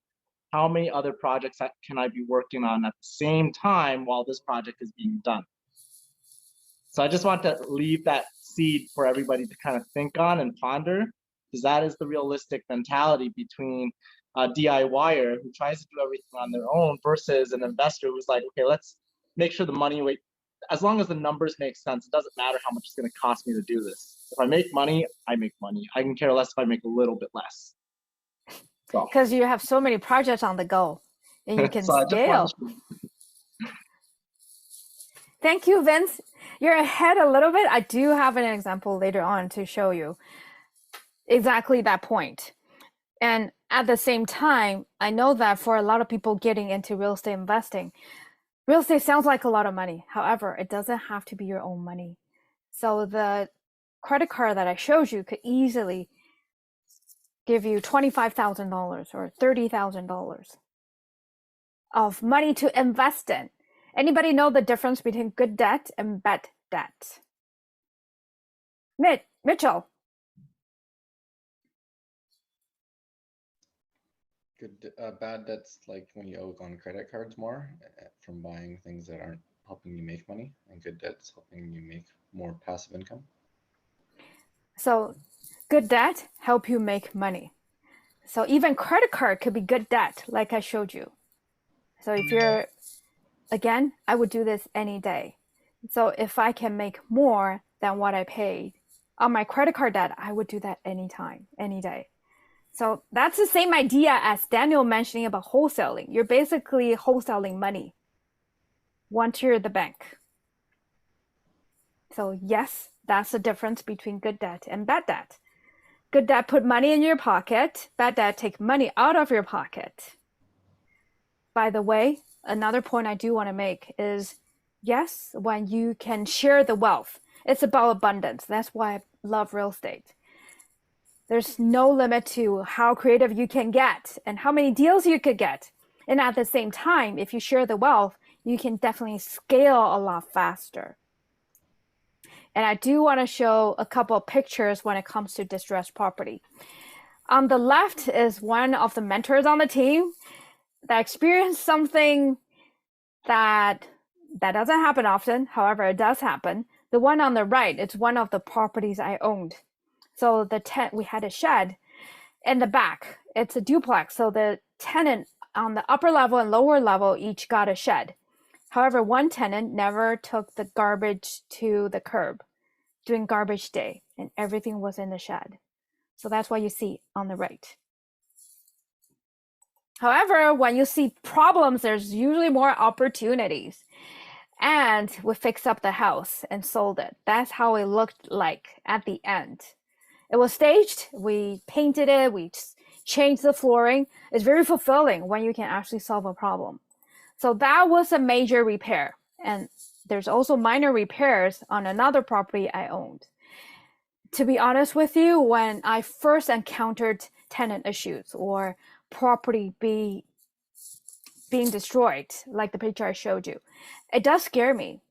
how many other projects can I be working on at the same time while this project is being done? So I just want to leave that seed for everybody to kind of think on and ponder, because that is the realistic mentality between a DIYer who tries to do everything on their own versus an investor who's like, okay, let's make sure the money, as long as the numbers make sense, it doesn't matter how much it's going to cost me to do this. If I make money, I make money. I can care less if I make a little bit less. Because you have so many projects on the go and you can So scale. Thank you, Vince. You're ahead a little bit. I do have an example later on to show you exactly that point. And at the same time, I know that for a lot of people getting into real estate investing, real estate sounds like a lot of money. However, it doesn't have to be your own money. So the credit card that I showed you could easily give you $25,000 or $30,000 of money to invest in. Anybody know the difference between good debt and bad debt? Mitchell. Bad debt's like when you owe on credit cards more from buying things that aren't helping you make money, and good debt's helping you make more passive income. So good debt help you make money. So even credit card could be good debt, like I showed you. So if you're, again, I would do this any day. So if I can make more than what I paid on my credit card debt, I would do that anytime, any day. So that's the same idea as Daniel mentioning about wholesaling. You're basically wholesaling money once you're the bank. So yes, that's the difference between good debt and bad debt. Good debt put money in your pocket. Bad debt take money out of your pocket. By the way, another point I do want to make is, yes, when you can share the wealth, it's about abundance. That's why I love real estate. There's no limit to how creative you can get and how many deals you could get. And at the same time, if you share the wealth, you can definitely scale a lot faster. And I do want to show a couple of pictures when it comes to distressed property. On the left is one of the mentors on the team that experienced something that doesn't happen often. However, it does happen. The one on the right, it's one of the properties I owned. So we had a shed in the back. It's a duplex. So the tenant on the upper level and lower level each got a shed. However, one tenant never took the garbage to the curb. during garbage day and everything was in the shed. So that's what you see on the right. However, when you see problems, there's usually more opportunities. And we fixed up the house and sold it. That's how it looked like at the end. It was staged, we painted it, we changed the flooring. It's very fulfilling when you can actually solve a problem. So that was a major repair. And there's also minor repairs on another property I owned. To be honest with you, when I first encountered tenant issues or property being destroyed, like the picture I showed you, it does scare me.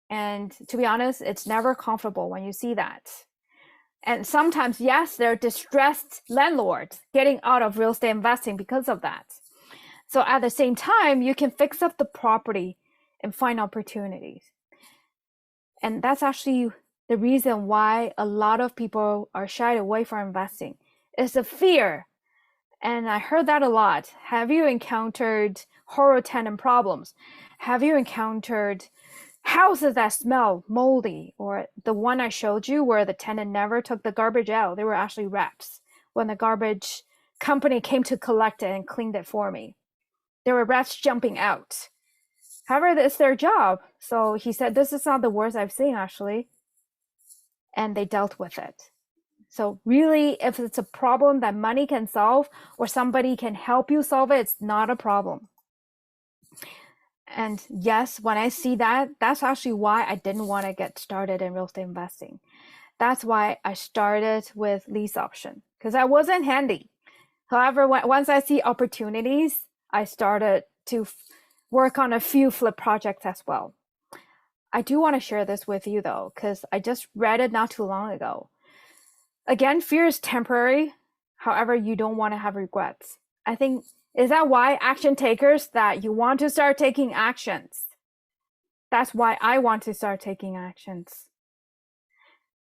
And to be honest, it's never comfortable when you see that. And sometimes, yes, there are distressed landlords getting out of real estate investing because of that. So at the same time, you can fix up the property and find opportunities. And that's actually the reason why a lot of people are shied away from investing. It's the fear. And I heard that a lot. Have you encountered horror tenant problems? Have you encountered houses that smell moldy? Or the one I showed you where the tenant never took the garbage out. They were actually rats when the garbage company came to collect it and cleaned it for me. There were rats jumping out. However, it's their job. So he said, this is not the worst I've seen, actually. And they dealt with it. So really, if it's a problem that money can solve or somebody can help you solve it, it's not a problem. And yes, when I see that, that's actually why I didn't want to get started in real estate investing. That's why I started with lease option, because I wasn't handy. However, once I see opportunities, I started to work on a few flip projects as well. I do want to share this with you though, because I just read it not too long ago. Again, fear is temporary. However, you don't want to have regrets. I think, is that why action takers, that you want to start taking actions? That's why I want to start taking actions.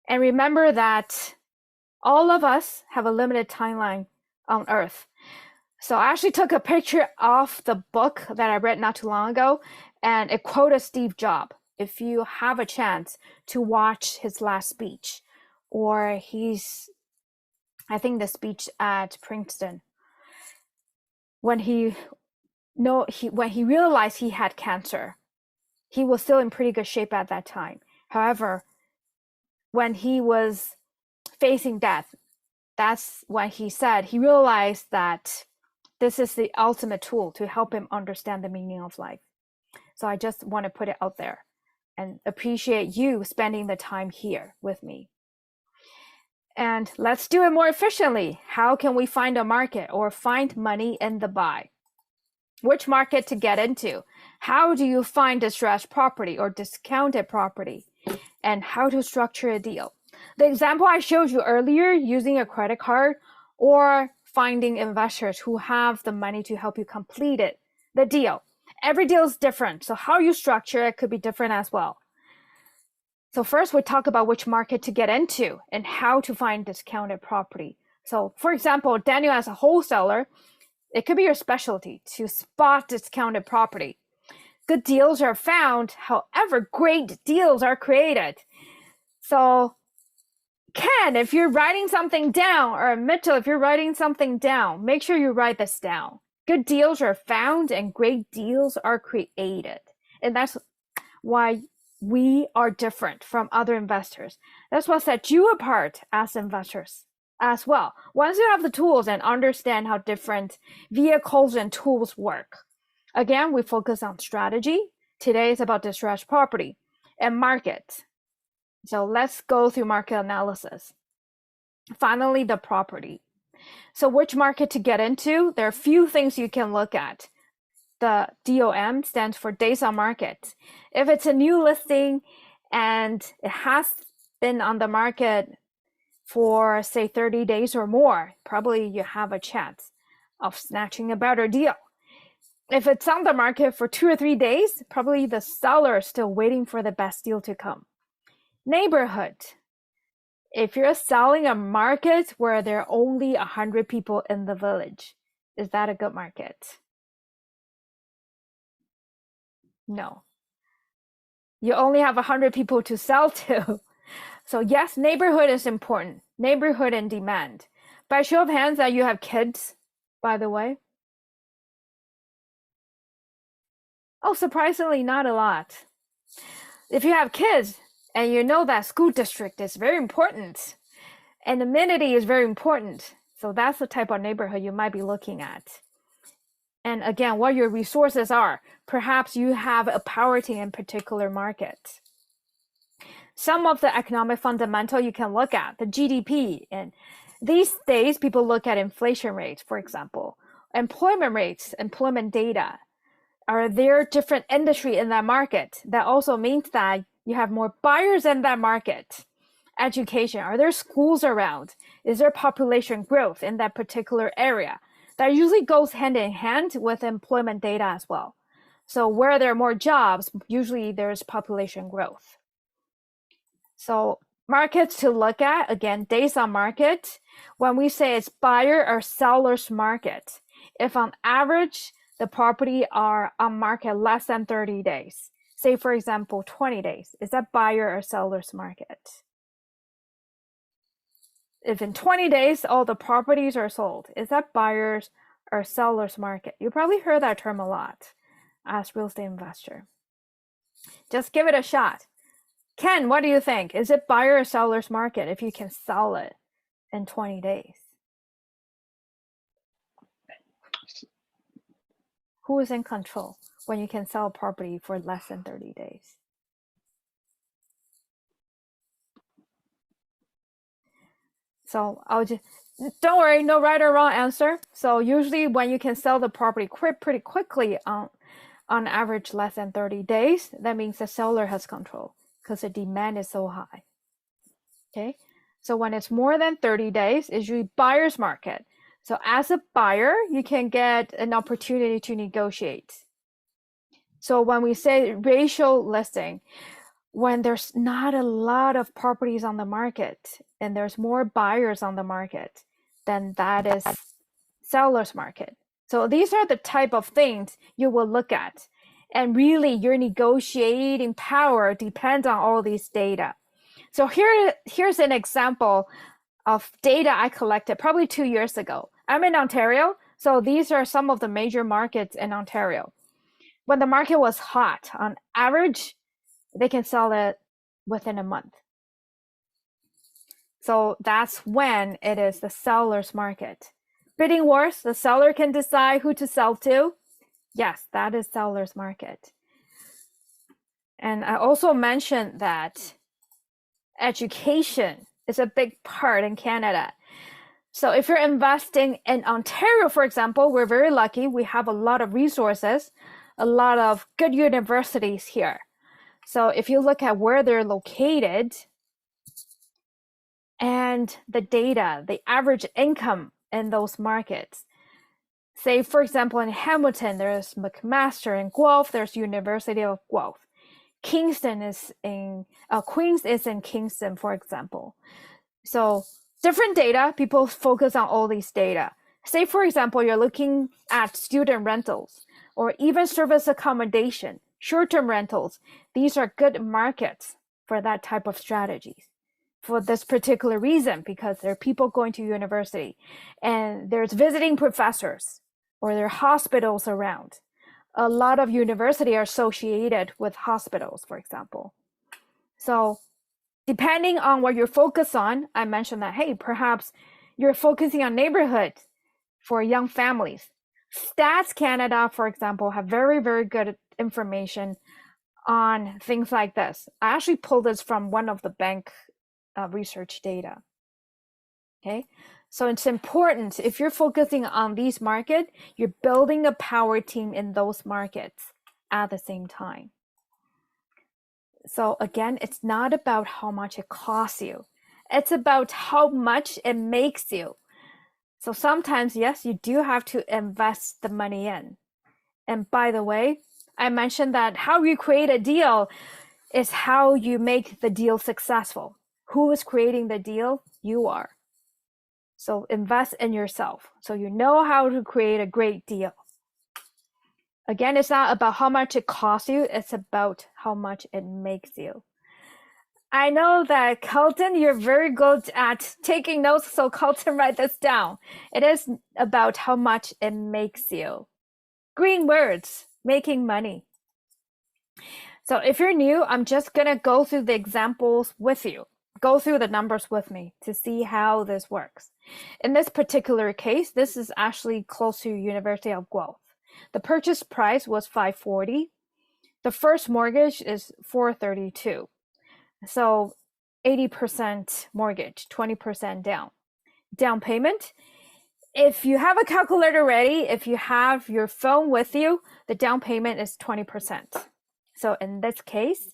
And remember that all of us have a limited timeline on Earth. So I actually took a picture of the book that I read not too long ago, and it quoted Steve Jobs. If you have a chance to watch his last speech, or I think the speech at Princeton, when he realized he had cancer, he was still in pretty good shape at that time. However, when he was facing death, that's when he said he realized that this is the ultimate tool to help him understand the meaning of life. So I just want to put it out there and appreciate you spending the time here with me. And let's do it more efficiently. How can we find a market or find money in the buy? Which market to get into? How do you find distressed property or discounted property? And how to structure a deal? The example I showed you earlier, using a credit card or finding investors who have the money to help you complete it, the deal. Every deal is different, so how you structure it could be different as well. So first, we talk about which market to get into and how to find discounted property. So for example, Daniel, as a wholesaler, it could be your specialty to spot discounted property. Good deals are found, however, great deals are created. So Ken, if you're writing something down, or Mitchell, if you're writing something down, make sure you write this down. Good deals are found and great deals are created. And that's why we are different from other investors. That's what sets you apart as investors as well. Once you have the tools and understand how different vehicles and tools work. Again, we focus on strategy. Today is about distressed property and market. So let's go through market analysis. Finally, the property. So which market to get into? There are a few things you can look at. The DOM stands for days on market. If it's a new listing and it has been on the market for, say, 30 days or more, probably you have a chance of snatching a better deal. If it's on the market for 2 or 3 days, probably the seller is still waiting for the best deal to come. Neighborhood. If you're selling a market where there are only 100 people in the village, is that a good market? No. You only have 100 people to sell to. So yes, neighborhood is important. Neighborhood and demand. By show of hands that you have kids, by the way. Oh, surprisingly, not a lot. If you have kids and you know that school district is very important and amenity is very important, so that's the type of neighborhood you might be looking at. And again, what your resources are. Perhaps you have a priority in particular market. Some of the economic fundamental you can look at, the GDP. And these days, people look at inflation rates, for example, employment rates, employment data. Are there different industry in that market? That also means that you have more buyers in that market. Education, are there schools around? Is there population growth in that particular area? That usually goes hand in hand with employment data as well. So where there are more jobs, usually there's population growth. So markets to look at, again, days on market. When we say it's buyer or seller's market, if on average, the property are on market less than 30 days, say for example, 20 days, is that buyer or seller's market? If in 20 days, all the properties are sold, is that buyer's or seller's market? You probably heard that term a lot as real estate investor. Just give it a shot. Ken, what do you think? Is it buyer or seller's market if you can sell it in 20 days? Who is in control when you can sell a property for less than 30 days? So don't worry, no right or wrong answer. So usually when you can sell the property pretty quickly on average less than 30 days, that means the seller has control because the demand is so high. Okay, so when it's more than 30 days, it's usually buyer's market. So as a buyer, you can get an opportunity to negotiate. So when we say ratio listing, when there's not a lot of properties on the market and there's more buyers on the market, then that is seller's market. So these are the type of things you will look at. And really your negotiating power depends on all these data. So here's an example of data I collected probably 2 years ago. I'm in Ontario, so these are some of the major markets in Ontario. When the market was hot, on average, they can sell it within a month. So that's when it is the seller's market. Bidding wars, the seller can decide who to sell to. Yes, that is seller's market. And I also mentioned that education is a big part in Canada. So if you're investing in Ontario, for example, we're very lucky. We have a lot of resources, a lot of good universities here. So if you look at where they're located and the data, the average income in those markets, say, for example, in Hamilton, there's McMaster. In Guelph, there's University of Guelph. Kingston is in, Queens is in Kingston, for example. So different data, people focus on all these data. Say, for example, you're looking at student rentals or even service accommodation, short-term rentals. These are good markets for that type of strategies for this particular reason, because there are people going to university and there's visiting professors or there are hospitals around. A lot of universities are associated with hospitals, for example. So depending on what you're focused on, I mentioned that, hey, perhaps you're focusing on neighborhood for young families. Stats Canada, for example, have very, very good information on things like this. I actually pulled this from one of the bank research data. Okay, so it's important if you're focusing on these markets, you're building a power team in those markets at the same time. So again, it's not about how much it costs you. It's about how much it makes you. So sometimes, yes, you do have to invest the money in. And by the way, I mentioned that how you create a deal is how you make the deal successful. Who is creating the deal? You are. So invest in yourself so you know how to create a great deal. Again, it's not about how much it costs you, it's about how much it makes you. I know that Colton, you're very good at taking notes, so Colton, write this down. It is about how much it makes you. Green words, making money. So if you're new, I'm just gonna go through the examples with you. Go through the numbers with me to see how this works. In this particular case, this is actually close to University of Guelph. The purchase price was $540. The first mortgage is $432. So 80% mortgage, 20% down. Down payment. If you have a calculator ready, if you have your phone with you, the down payment is 20%. So in this case,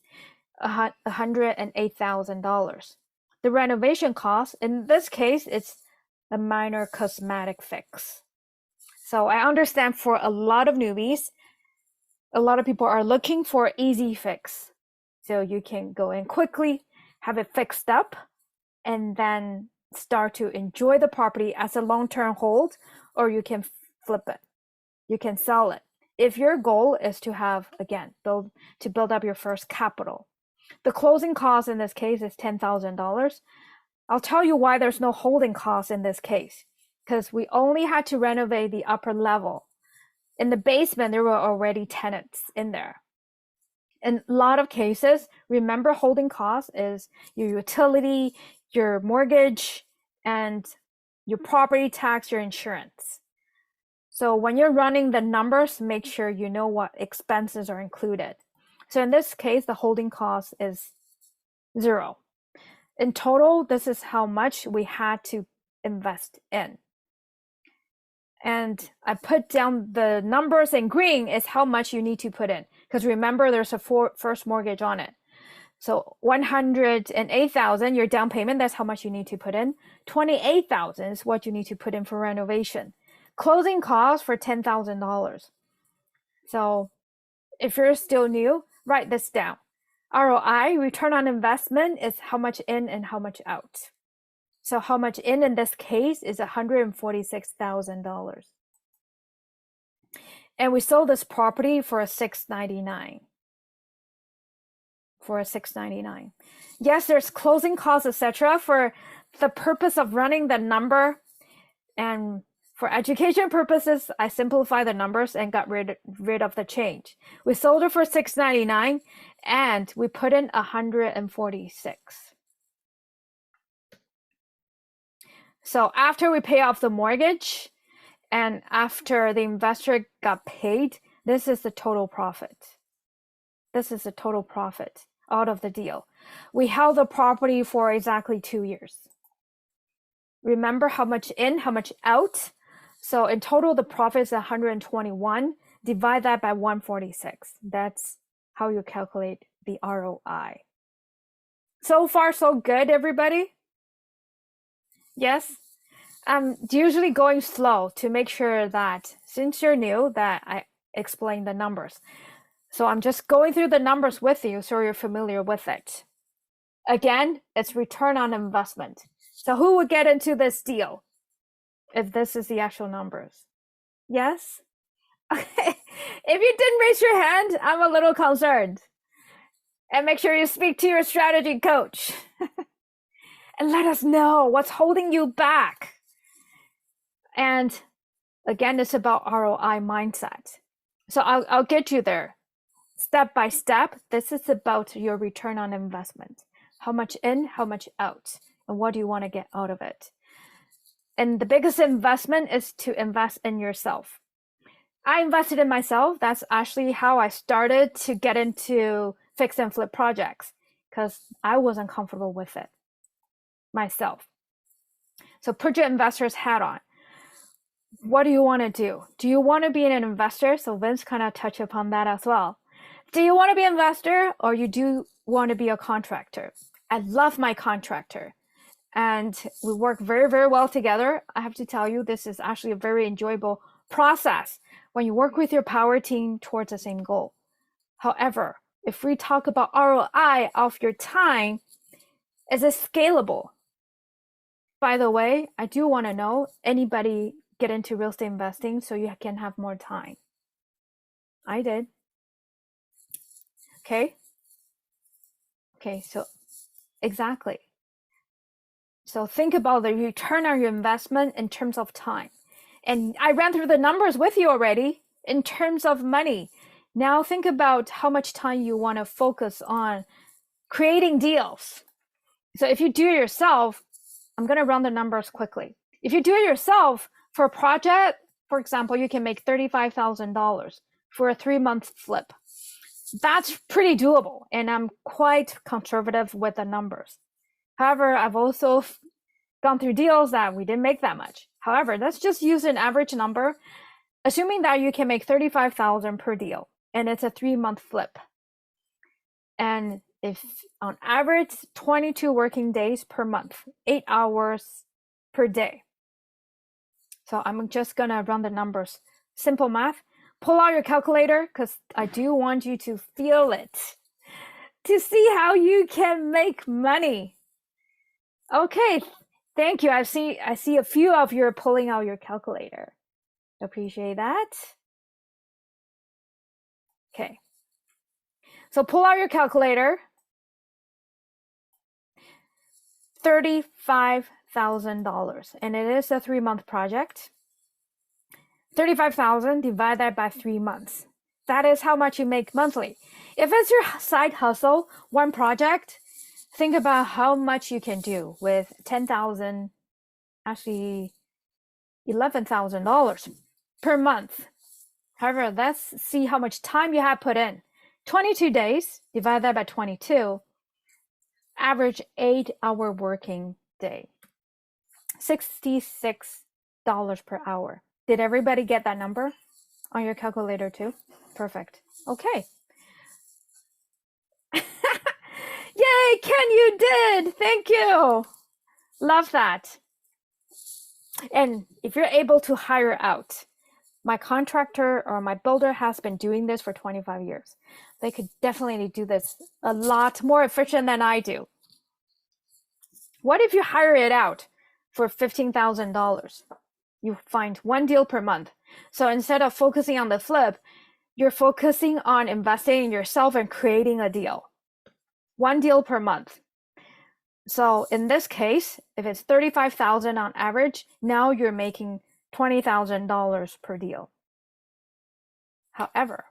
$108,000. The renovation cost, in this case, it's a minor cosmetic fix. So I understand for a lot of newbies, a lot of people are looking for easy fix. So you can go in quickly, have it fixed up, and then start to enjoy the property as a long-term hold, or you can flip it. You can sell it. If your goal is to have, again, build up your first capital. The closing cost in this case is $10,000. I'll tell you why there's no holding cost in this case, because we only had to renovate the upper level. In the basement, there were already tenants in there. In a lot of cases, remember holding cost is your utility, your mortgage, and your property tax, your insurance. So when you're running the numbers, make sure you know what expenses are included. So in this case, the holding cost is $0. In total, this is how much we had to invest in. And I put down the numbers in green is how much you need to put in. Because remember, there's a first mortgage on it. So $108,000, your down payment, that's how much you need to put in. $28,000 is what you need to put in for renovation. Closing costs for $10,000. So if you're still new, write this down. ROI, return on investment, is how much in and how much out. So how much in this case is $146,000. And we sold this property for $699. For $699. Yes, there's closing costs, etc. For the purpose of running the number and for education purposes, I simplified the numbers and got rid of the change. We sold it for $699 and we put in $146. So after we pay off the mortgage and after the investor got paid, this is the total profit. This is the total profit out of the deal. We held the property for exactly 2 years. Remember how much in, how much out? So in total, the profit is 121. Divide that by 146. That's how you calculate the ROI. So far, so good, everybody? Yes? I'm usually going slow to make sure that since you're new, that I explain the numbers. So I'm just going through the numbers with you so you're familiar with it. Again, it's return on investment. So who would get into this deal if this is the actual numbers? Yes? Okay. If you didn't raise your hand, I'm a little concerned. And make sure you speak to your strategy coach. And let us know what's holding you back. And again, it's about ROI mindset. So I'll get you there. Step by step, this is about your return on investment. How much in, how much out, and what do you want to get out of it? And the biggest investment is to invest in yourself. I invested in myself. That's actually how I started to get into fix and flip projects because I wasn't comfortable with it myself. So put your investor's hat on. What do you want to do? Do you want to be an investor? So Vince kind of touched upon that as well. Do you want to be an investor or you do want to be a contractor? I love my contractor and we work very, very well together. I have to tell you, this is actually a very enjoyable process when you work with your power team towards the same goal. However, if we talk about ROI of your time, is it scalable? By the way, I do want to know, anybody get into real estate investing so you can have more time? I did. Okay. Okay, so Exactly. So think about the return on your investment in terms of time. And I ran through the numbers with you already in terms of money. Now think about how much time you want to focus on creating deals. So if you do it yourself, I'm going to run the numbers quickly. If you do it yourself for a project, for example, you can make $35,000 for a 3-month flip. That's pretty doable. And I'm quite conservative with the numbers. However, I've also gone through deals that we didn't make that much. However, let's just use an average number, assuming that you can make $35,000 per deal and it's a 3-month flip. And if on average, 22 working days per month, 8 hours per day. So I'm just gonna run the numbers. Simple math. Pull out your calculator because I do want you to feel it to see how you can make money. Okay, thank you. I see a few of you are pulling out your calculator. Appreciate that. Okay. So pull out your calculator. $35,000, and it is a 3-month project. 35,000 divided by 3 months. That is how much you make monthly. If it's your side hustle, one project, think about how much you can do with $10,000, actually $11,000 per month. However, let's see how much time you have put in. 22 days divided by 22, average 8-hour working day. $66 per hour. Did everybody get that number on your calculator too? Perfect. Okay. Yay, Ken, you did. Thank you. Love that. And if you're able to hire out, my contractor or my builder has been doing this for 25 years. They could definitely do this a lot more efficient than I do. What if you hire it out for $15,000? You find one deal per month. So instead of focusing on the flip, you're focusing on investing in yourself and creating a deal. One deal per month. So in this case, if it's $35,000 on average, now you're making $20,000 per deal. However,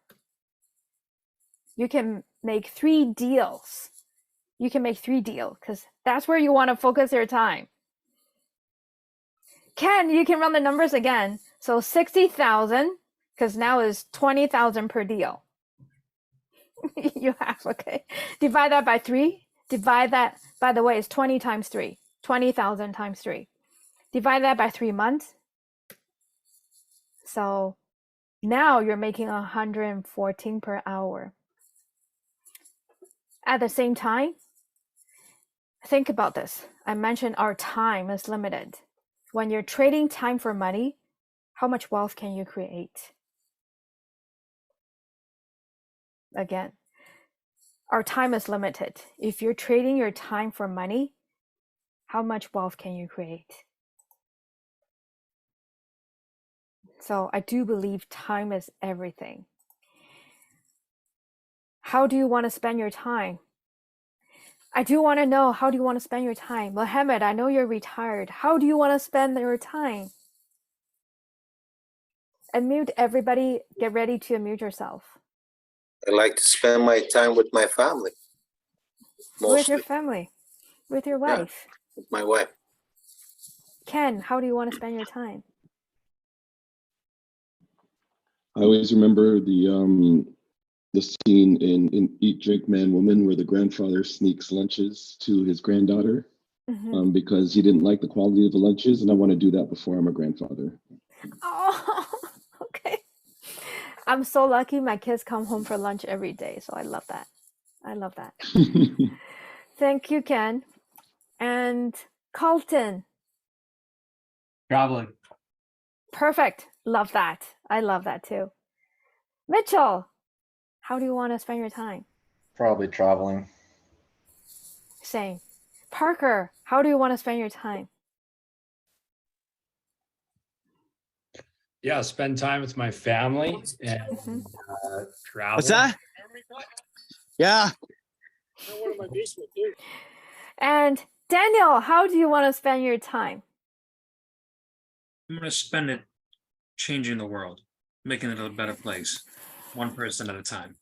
you can make 3 deals. You can make 3 deals because that's where you want to focus your time. Ken, you can run the numbers again. So 60,000, because now is 20,000 per deal. You have, okay. Divide that by 3. Divide that, by the way, it's 20 times 3. 20,000 times 3. Divide that by 3 months. So now you're making 114 per hour. At the same time, think about this. I mentioned our time is limited. When you're trading time for money, how much wealth can you create? Again, our time is limited. If you're trading your time for money, how much wealth can you create? So I do believe time is everything. How do you want to spend your time? I do want to know, how do you want to spend your time? Mohammed, I know you're retired. How do you want to spend your time? Unmute everybody. Get ready to unmute yourself. I like to spend my time with my family. Mostly. With your family, with your wife. Yeah, with my wife. Ken, how do you want to spend your time? I always remember the scene in Eat, Drink, Man, Woman, where the grandfather sneaks lunches to his granddaughter because he didn't like the quality of the lunches, and I want to do that before I'm a grandfather. Oh, okay. I'm so lucky my kids come home for lunch every day, so I love that. I love that. Thank you, Ken. And Carlton. Traveling. Perfect. Love that. I love that too. Mitchell, how do you want to spend your time? Probably traveling. Same. Parker, how do you want to spend your time? Yeah, spend time with my family and travel. What's that? Yeah. And Daniel, how do you want to spend your time? I'm going to spend it changing the world, making it a better place, one person at a time.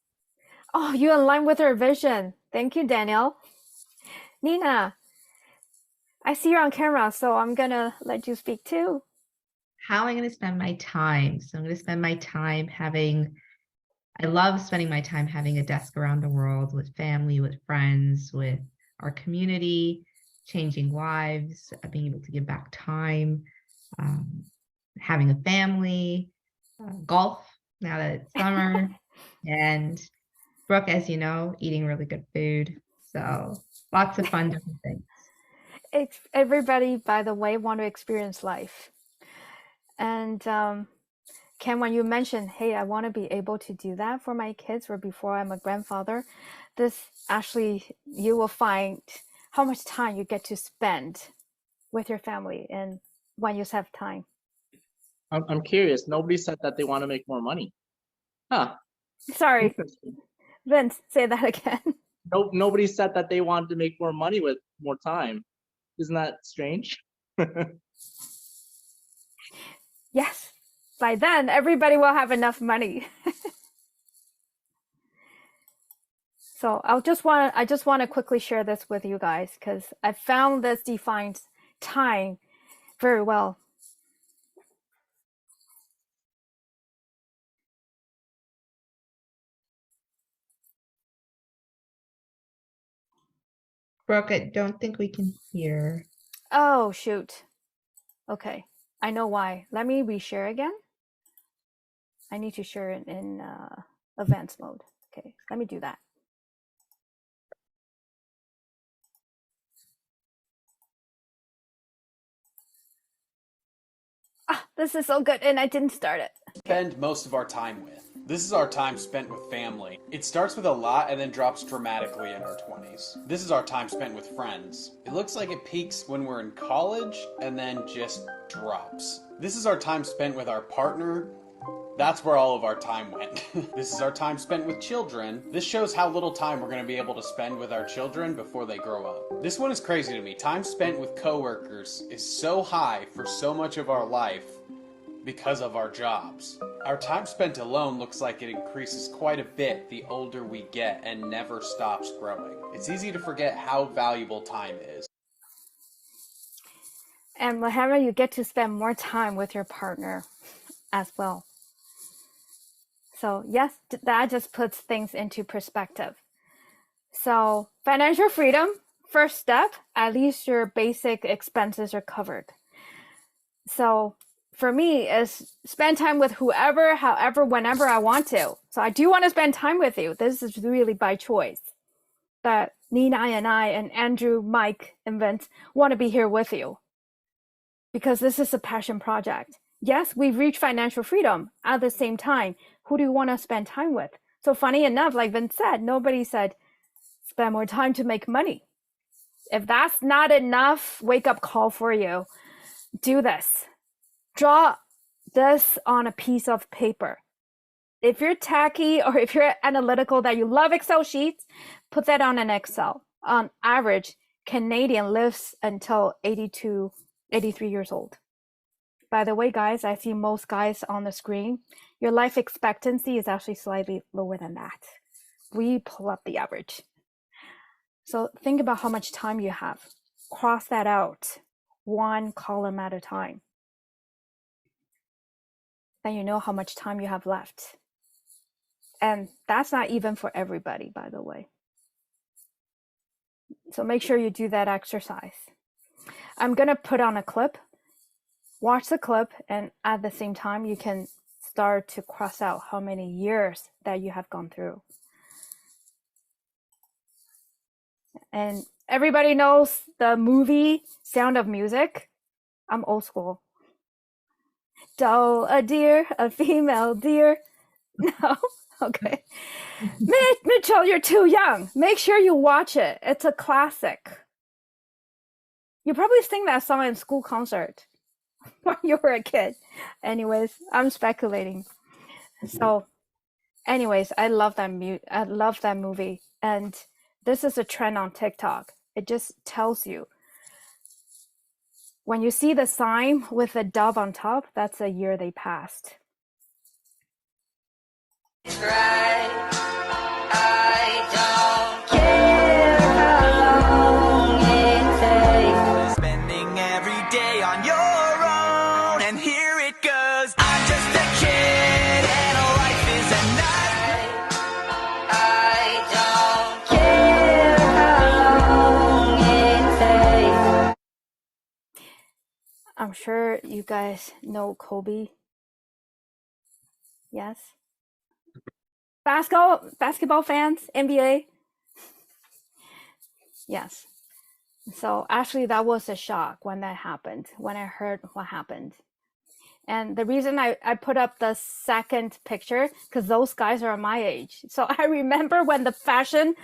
Oh, you align with our vision. Thank you, Daniel. Nina, I see you're on camera, so I'm gonna let you speak too. How am I going to spend my time? So I'm going to spend my time I love spending my time having a desk around the world with family, with friends, with our community, changing lives, being able to give back time, having a family, golf now that it's summer, and Brooke, as you know, eating really good food. So lots of fun different things. Everybody, by the way, want to experience life. And Ken, when you mentioned, hey, I want to be able to do that for my kids or before I'm a grandfather, this actually, you will find how much time you get to spend with your family and when you have time. I'm curious. Nobody said that they want to make more money. Huh. Sorry, Interesting. Vince, say that again. No, nobody said that they wanted to make more money with more time. Isn't that strange? Yes, by then everybody will have enough money. So I just want to quickly share this with you guys because I found this defines time very well. Brooke, I don't think we can hear. Oh, shoot. Okay, I know why. Let me reshare again. I need to share it in advanced mode. Okay, let me do that. Ah, this is so good, and I didn't start it. Spend most of our time with. This is our time spent with family. It starts with a lot and then drops dramatically in our 20s. This is our time spent with friends. It looks like it peaks when we're in college and then just drops. This is our time spent with our partner. That's where all of our time went. This is our time spent with children. This shows how little time we're going to be able to spend with our children before they grow up. This one is crazy to me. Time spent with coworkers is so high for so much of our life because of our jobs. Our time spent alone looks like it increases quite a bit the older we get and never stops growing. It's easy to forget how valuable time is. And Mohammed, you get to spend more time with your partner as well. So yes, that just puts things into perspective. So financial freedom, first step, at least your basic expenses are covered. So for me is spend time with whoever, however, whenever I want to. So I do want to spend time with you. This is really by choice that Nina and I and Andrew, Mike, and Vince want to be here with you because this is a passion project. Yes, we've reached financial freedom. At the same time, who do you want to spend time with? So funny enough, like Vince said, nobody said spend more time to make money. If that's not enough wake-up call for you, do this. Draw this on a piece of paper. If you're tacky or if you're analytical that you love Excel sheets, put that on an Excel. On average, Canadian lives until 82, 83 years old. By the way, guys, I see most guys on the screen. Your life expectancy is actually slightly lower than that. We pull up the average. So think about how much time you have. Cross that out, one column at a time. Then you know how much time you have left. And that's not even for everybody, by the way. So make sure you do that exercise. I'm going to put on a clip. Watch the clip, and at the same time, you can start to cross out how many years that you have gone through. And everybody knows the movie Sound of Music. I'm old school. Doe, a deer, a female deer. No? Okay. Mitchell, you're too young. Make sure you watch it. It's a classic. You probably sing that song in school concert when you were a kid. Anyways, I'm speculating. So, anyways, I love that movie, and this is a trend on TikTok. It just tells you. When you see the sign with a dove on top, that's a year they passed. Spending every day on your own, and here it goes. I'm just a kid, and life is a night. I don't care how long it takes. I'm sure you guys know Kobe. Yes. Basketball fans, NBA. Yes. So actually that was a shock when that happened, when I heard what happened. And the reason I put up the second picture, because those guys are my age. So I remember when the fashion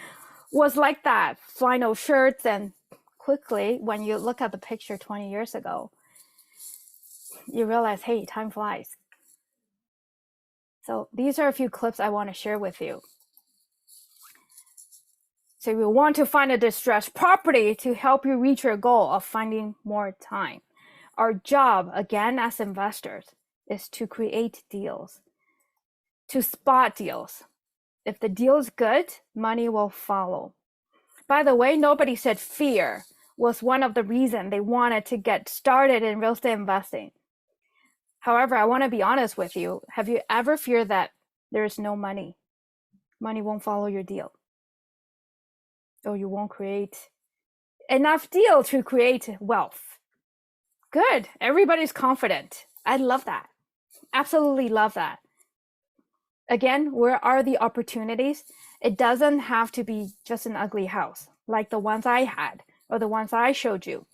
was like that, flannel shirts, and quickly when you look at the picture 20 years ago, you realize, hey, time flies. So these are a few clips I want to share with you. So you want to find a distressed property to help you reach your goal of finding more time. Our job, again, as investors, is to create deals, to spot deals. If the deal is good, money will follow. By the way, nobody said fear was one of the reasons they wanted to get started in real estate investing. However, I want to be honest with you. Have you ever feared that there's no money? Money won't follow your deal. Or you won't create enough deal to create wealth. Good. Everybody's confident. I love that. Absolutely love that. Again, where are the opportunities? It doesn't have to be just an ugly house like the ones I had or the ones I showed you.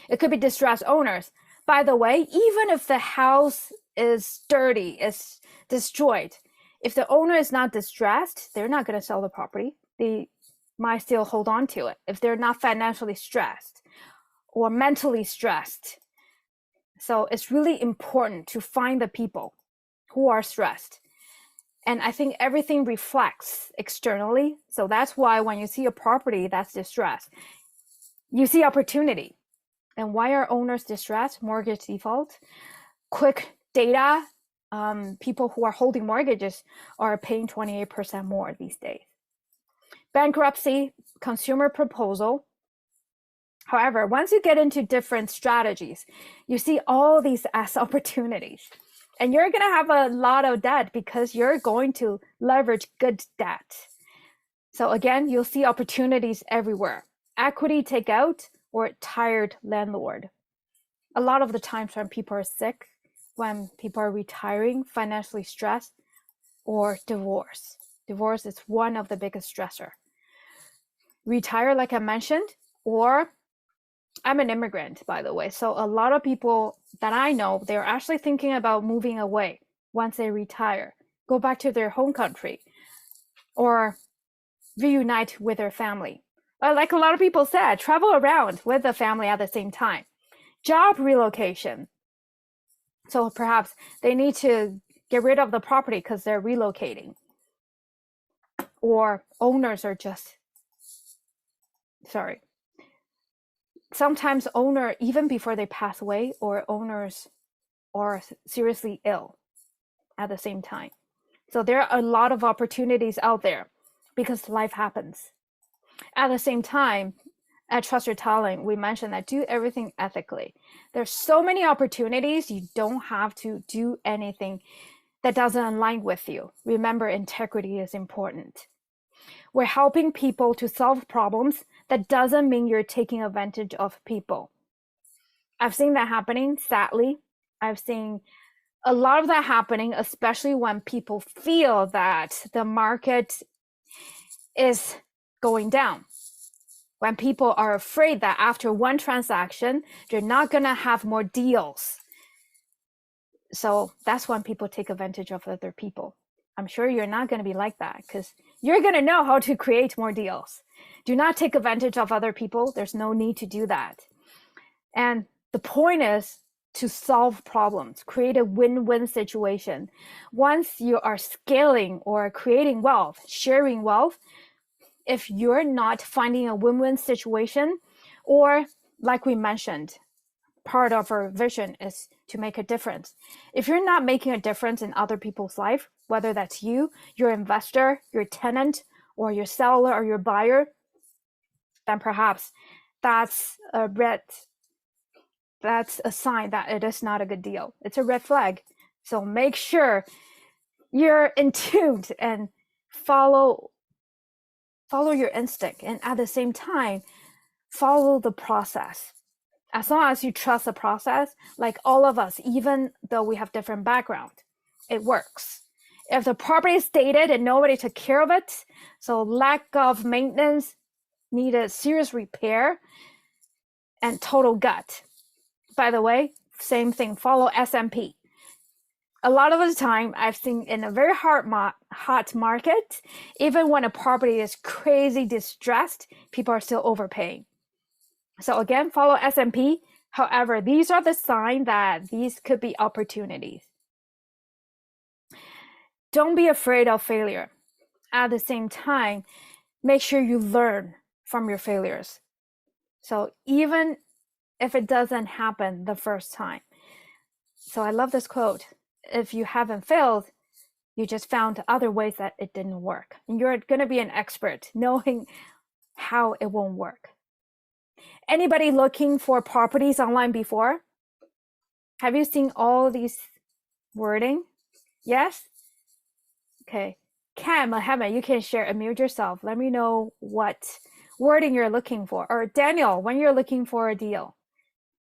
It could be distressed owners. By the way, even if the house is dirty, is destroyed, if the owner is not distressed, they're not going to sell the property. They might still hold on to it if they're not financially stressed or mentally stressed. So it's really important to find the people who are stressed. And I think everything reflects externally. So that's why when you see a property that's distressed, you see opportunity. And why are owners distressed? Mortgage default, quick data. People who are holding mortgages are paying 28% more these days. Bankruptcy, consumer proposal. However, once you get into different strategies, you see all these as opportunities. And you're going to have a lot of debt because you're going to leverage good debt. So again, you'll see opportunities everywhere. Equity takeout or tired landlord. A lot of the times when people are sick, when people are retiring, financially stressed, or divorce. Divorce is one of the biggest stressor. Retire, like I mentioned, or I'm an immigrant, by the way. So a lot of people that I know, they're actually thinking about moving away once they retire, go back to their home country, or reunite with their family. Like a lot of people said, travel around with the family at the same time. Job relocation. So perhaps they need to get rid of the property because they're relocating. Or owners are just, sometimes owner, even before they pass away, or owners are seriously ill at the same time. So there are a lot of opportunities out there because life happens. At the same time, at Trust Your Talent, we mentioned that do everything ethically. There's so many opportunities. You don't have to do anything that doesn't align with you. Remember, integrity is important. We're helping people to solve problems. That doesn't mean you're taking advantage of people. I've seen that happening, sadly. I've seen a lot of that happening, especially when people feel that the market is going down. When people are afraid that after one transaction, they're not going to have more deals. So that's when people take advantage of other people. I'm sure you're not going to be like that because you're going to know how to create more deals. Do not take advantage of other people. There's no need to do that. And the point is to solve problems, create a win-win situation. Once you are scaling or creating wealth, sharing wealth, if you're not finding a win-win situation, or like we mentioned, part of our vision is to make a difference. If you're not making a difference in other people's life, whether that's you, your investor, your tenant, or your seller or your buyer, then perhaps that's a sign that it is not a good deal. It's a red flag. So make sure you're in tune and follow your instinct, and at the same time follow the process. As long as you trust the process, like all of us, even though we have different background, it works. If the property is dated and nobody took care of it, so lack of maintenance, needed serious repair, and total gut. By the way, same thing, follow SMP. A lot of the time, I've seen in a very hot market, even when a property is crazy distressed, people are still overpaying. So again, follow SMP. However, these are the signs that these could be opportunities. Don't be afraid of failure. At the same time, make sure you learn from your failures. So even if it doesn't happen the first time. So I love this quote. If you haven't failed, you just found other ways that it didn't work. And you're going to be an expert knowing how it won't work. Anybody looking for properties online before? Have you seen all these wording? Yes? Okay. Cam, Mohammed, you can share, unmute yourself. Let me know what wording you're looking for. Or Daniel, when you're looking for a deal.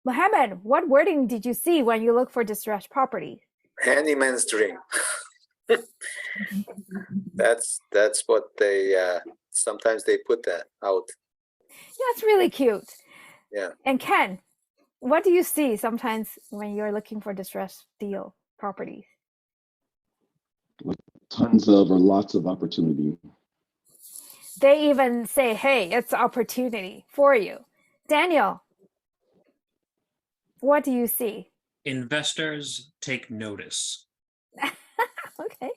Mohammed, what wording did you see when you look for distressed property? Handyman's dream. That's what they sometimes they put that out. Yeah, it's really cute. Yeah. And Ken, what do you see sometimes when you're looking for distressed deal properties? Tons of or lots of opportunity. They even say, hey, it's opportunity for you. Daniel, what do you see? Investors take notice. Okay.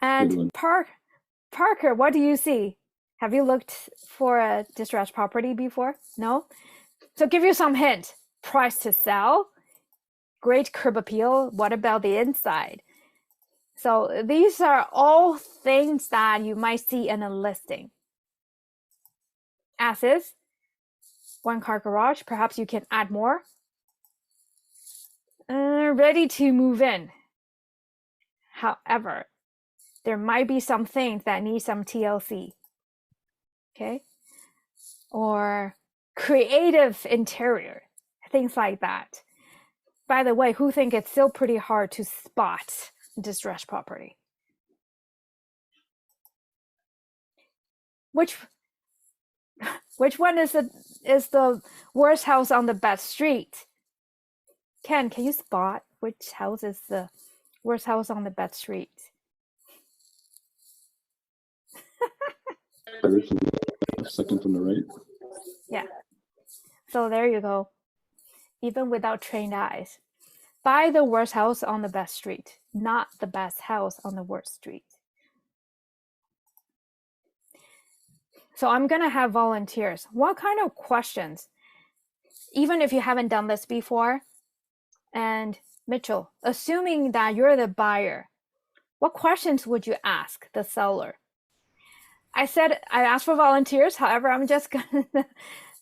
And Parker, what do you see? Have you looked for a distressed property before? No? So give you some hint. Price to sell, great curb appeal. What about the inside? So these are all things that you might see in a listing. As is, one car garage, perhaps you can add more. Ready to move in. However, there might be some things that need some TLC. Okay? Or creative interior, things like that. By the way, who think it's still pretty hard to spot distressed property? Which one is the worst house on the best street? Ken, can you spot which house is the worst house on the best street? Third from the left, second from the right. Yeah. So there you go. Even without trained eyes. Buy the worst house on the best street, not the best house on the worst street. So I'm going to have volunteers. What kind of questions, even if you haven't done this before, and Mitchell, assuming that you're the buyer, what questions would you ask the seller? I said I asked for volunteers. However, I'm just going to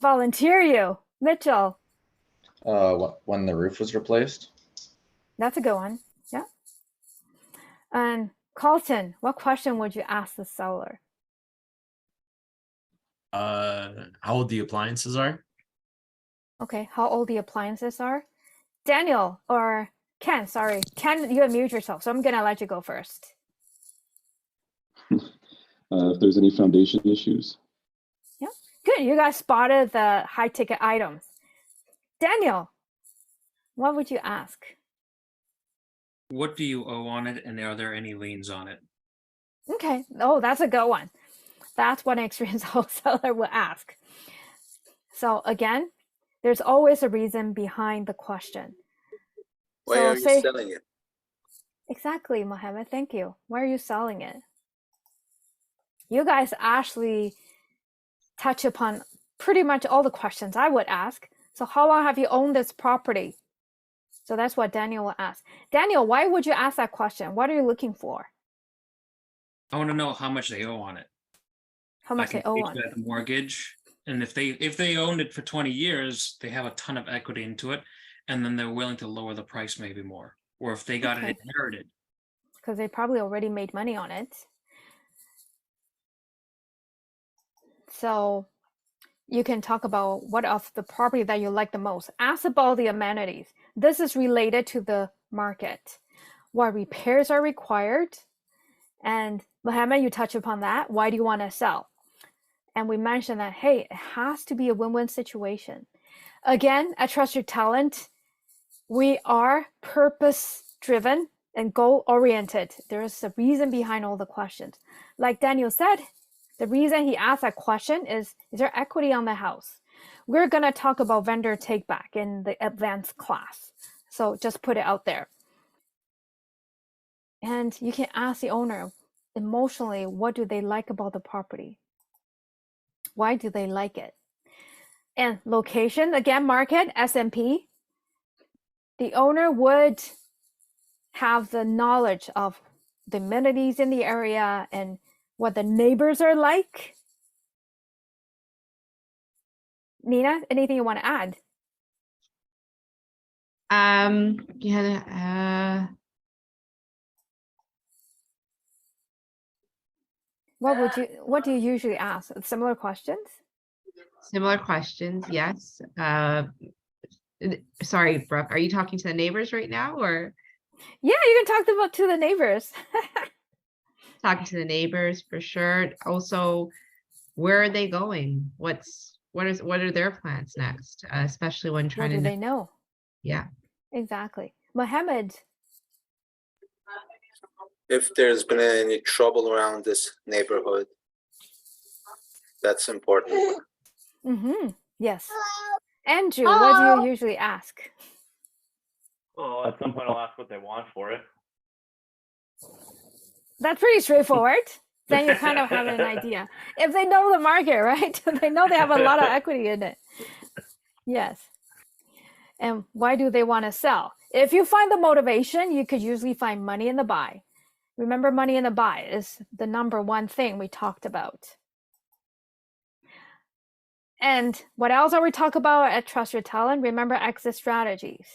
volunteer you. Mitchell. When the roof was replaced. That's a good one. Yeah. And Carlton, what question would you ask the seller? How old the appliances are. Okay, how old the appliances are. Daniel or Ken, sorry. Ken, you unmute yourself, so I'm going to let you go first. If there's any foundation issues. Yeah, good. You guys spotted the high ticket items. Daniel, what would you ask? What do you owe on it, and are there any liens on it? Okay. Oh, that's a good one. That's what an experienced wholesaler will ask. So again, there's always a reason behind the question. Why are you selling it? Exactly, Mohammed. Thank you. Why are you selling it? you guys actually touch upon pretty much all the questions I would ask. So how long have you owned this property? So that's what Daniel will ask. Daniel, why would you ask that question? What are you looking for? I want to know how much they owe on it. How I much can they owe gauge on that it? the mortgage, and if they owned it for 20 years, they have a ton of equity into it, and then they're willing to lower the price maybe more. Or if they got it Okay. inherited, Because they probably already made money on it. So you can talk about what of the property that you like the most. Ask about the amenities. This is related to the market. What repairs are required? And Mohammed, you touch upon that. Why do you want to sell? And we mentioned that, hey, it has to be a win-win situation. Again, at Trust Your Talent, we are purpose-driven and goal-oriented. There is a reason behind all the questions. Like Daniel said, the reason he asked that question is there equity on the house? We're going to talk about vendor take-back in the advanced class. So just put it out there. And you can ask the owner, emotionally, what do they like about the property? Why do they like it? And location, again, market, S&P. The owner would have the knowledge of the amenities in the area and what the neighbors are like. Nina, anything you want to add? Yeah, What do you usually ask? Similar questions? similar questions, yes. Sorry, Brooke, are you talking to the neighbors right now or Yeah, you can talk to the neighbors. talking to the neighbors for sure? Also, where are they going? What are their plans next? Especially when What trying do to, they know? yeah. Exactly. Mohammed, If there's been any trouble around this neighborhood, that's important. yes. Andrew, what do you usually ask? Well, at some point I'll ask what they want for it. That's pretty straightforward. Then you kind of have an idea. If they know the market, right? They know they have a lot of equity in it. Yes. And why do they want to sell? If you find the motivation, you could usually find money in the buy. Remember, money in the buy is the number one thing we talked about. And what else are we talking about at Trust Your Talent? Remember exit strategies.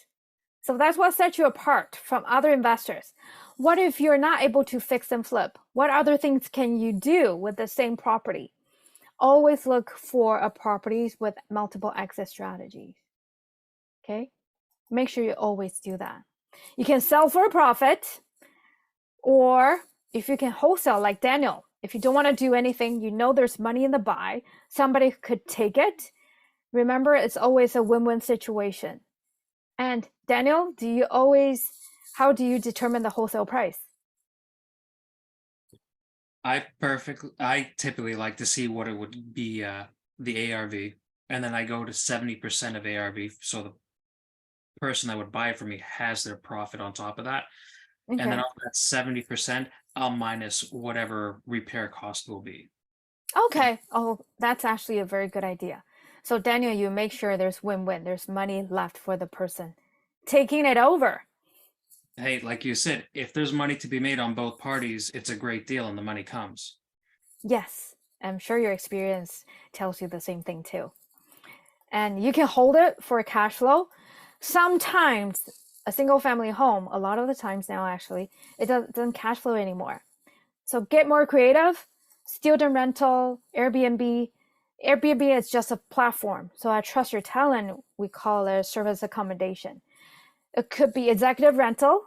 So that's what sets you apart from other investors. What if you're not able to fix and flip? What other things can you do with the same property? Always look for a properties with multiple exit strategies. Okay? Make sure you always do that. You can sell for a profit, or if you can wholesale like Daniel, if you don't want to do anything, you know there's money in the buy, somebody could take it. Remember, it's always a win-win situation. And Daniel, how do you determine the wholesale price? I typically like to see what it would be the ARV, and then I go to 70% of ARV, so the person that would buy it from me has their profit on top of that. Okay. And then off that 70%, I'll minus whatever repair cost will be. Okay. Oh, that's actually a very good idea. So Daniel, you make sure there's win-win. There's money left for the person taking it over. Hey, like you said, if there's money to be made on both parties, it's a great deal and the money comes. Yes. I'm sure your experience tells you the same thing too. And you can hold it for cash flow. Sometimes a single family home, a lot of the times now actually, it doesn't cash flow anymore. So get more creative. Student rental, Airbnb. Airbnb is just a platform. So at Trust Your Talent, we call it service accommodation. It could be executive rental,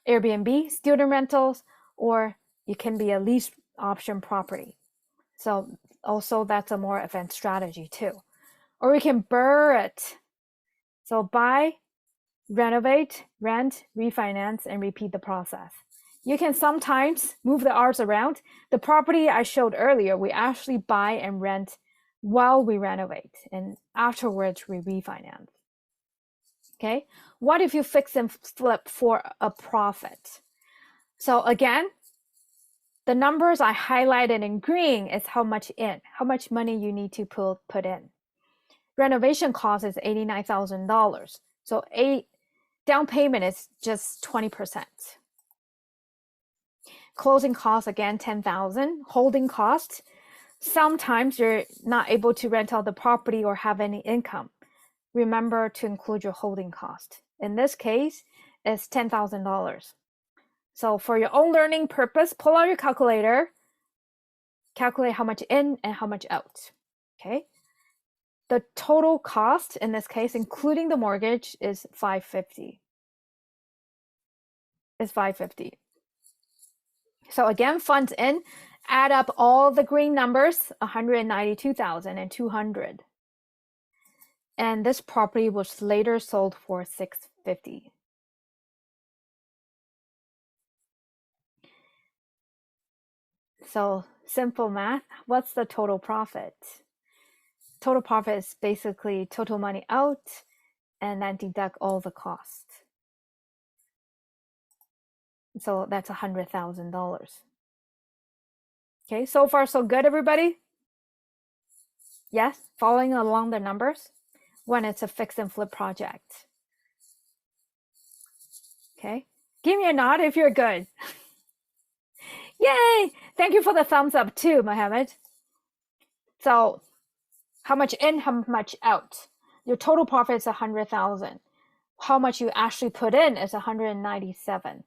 Airbnb, student rentals, or it can be a lease option property. So also that's a more advanced strategy too. Or we can BRRRR it. So buy, renovate, rent, refinance, and repeat the process. You can sometimes move the R's around. The property I showed earlier, we actually buy and rent while we renovate, and afterwards we refinance. Okay, what if you fix and flip for a profit? So again, The numbers I highlighted in green is how much money you need to put in. Renovation cost is $89,000. So down payment is just 20%. Closing costs, again, $10,000. Holding costs, sometimes you're not able to rent out the property or have any income. Remember to include your holding cost. In this case, it's $10,000. So for your own learning purpose, pull out your calculator, calculate how much in and how much out, okay? The total cost in this case, including the mortgage, is $550. It's $550. So again, funds in, add up all the green numbers, $192,200. And this property was later sold for $650. So simple math, what's the total profit? Total profit is basically total money out and then deduct all the costs. So that's $100,000. Okay, so far so good, everybody? Yes, following along the numbers when it's a fix and flip project. Okay, give me a nod if you're good. Yay! Thank you for the thumbs up too, Mohammed. So how much in, how much out? Your total profit is 100,000. How much you actually put in is 197.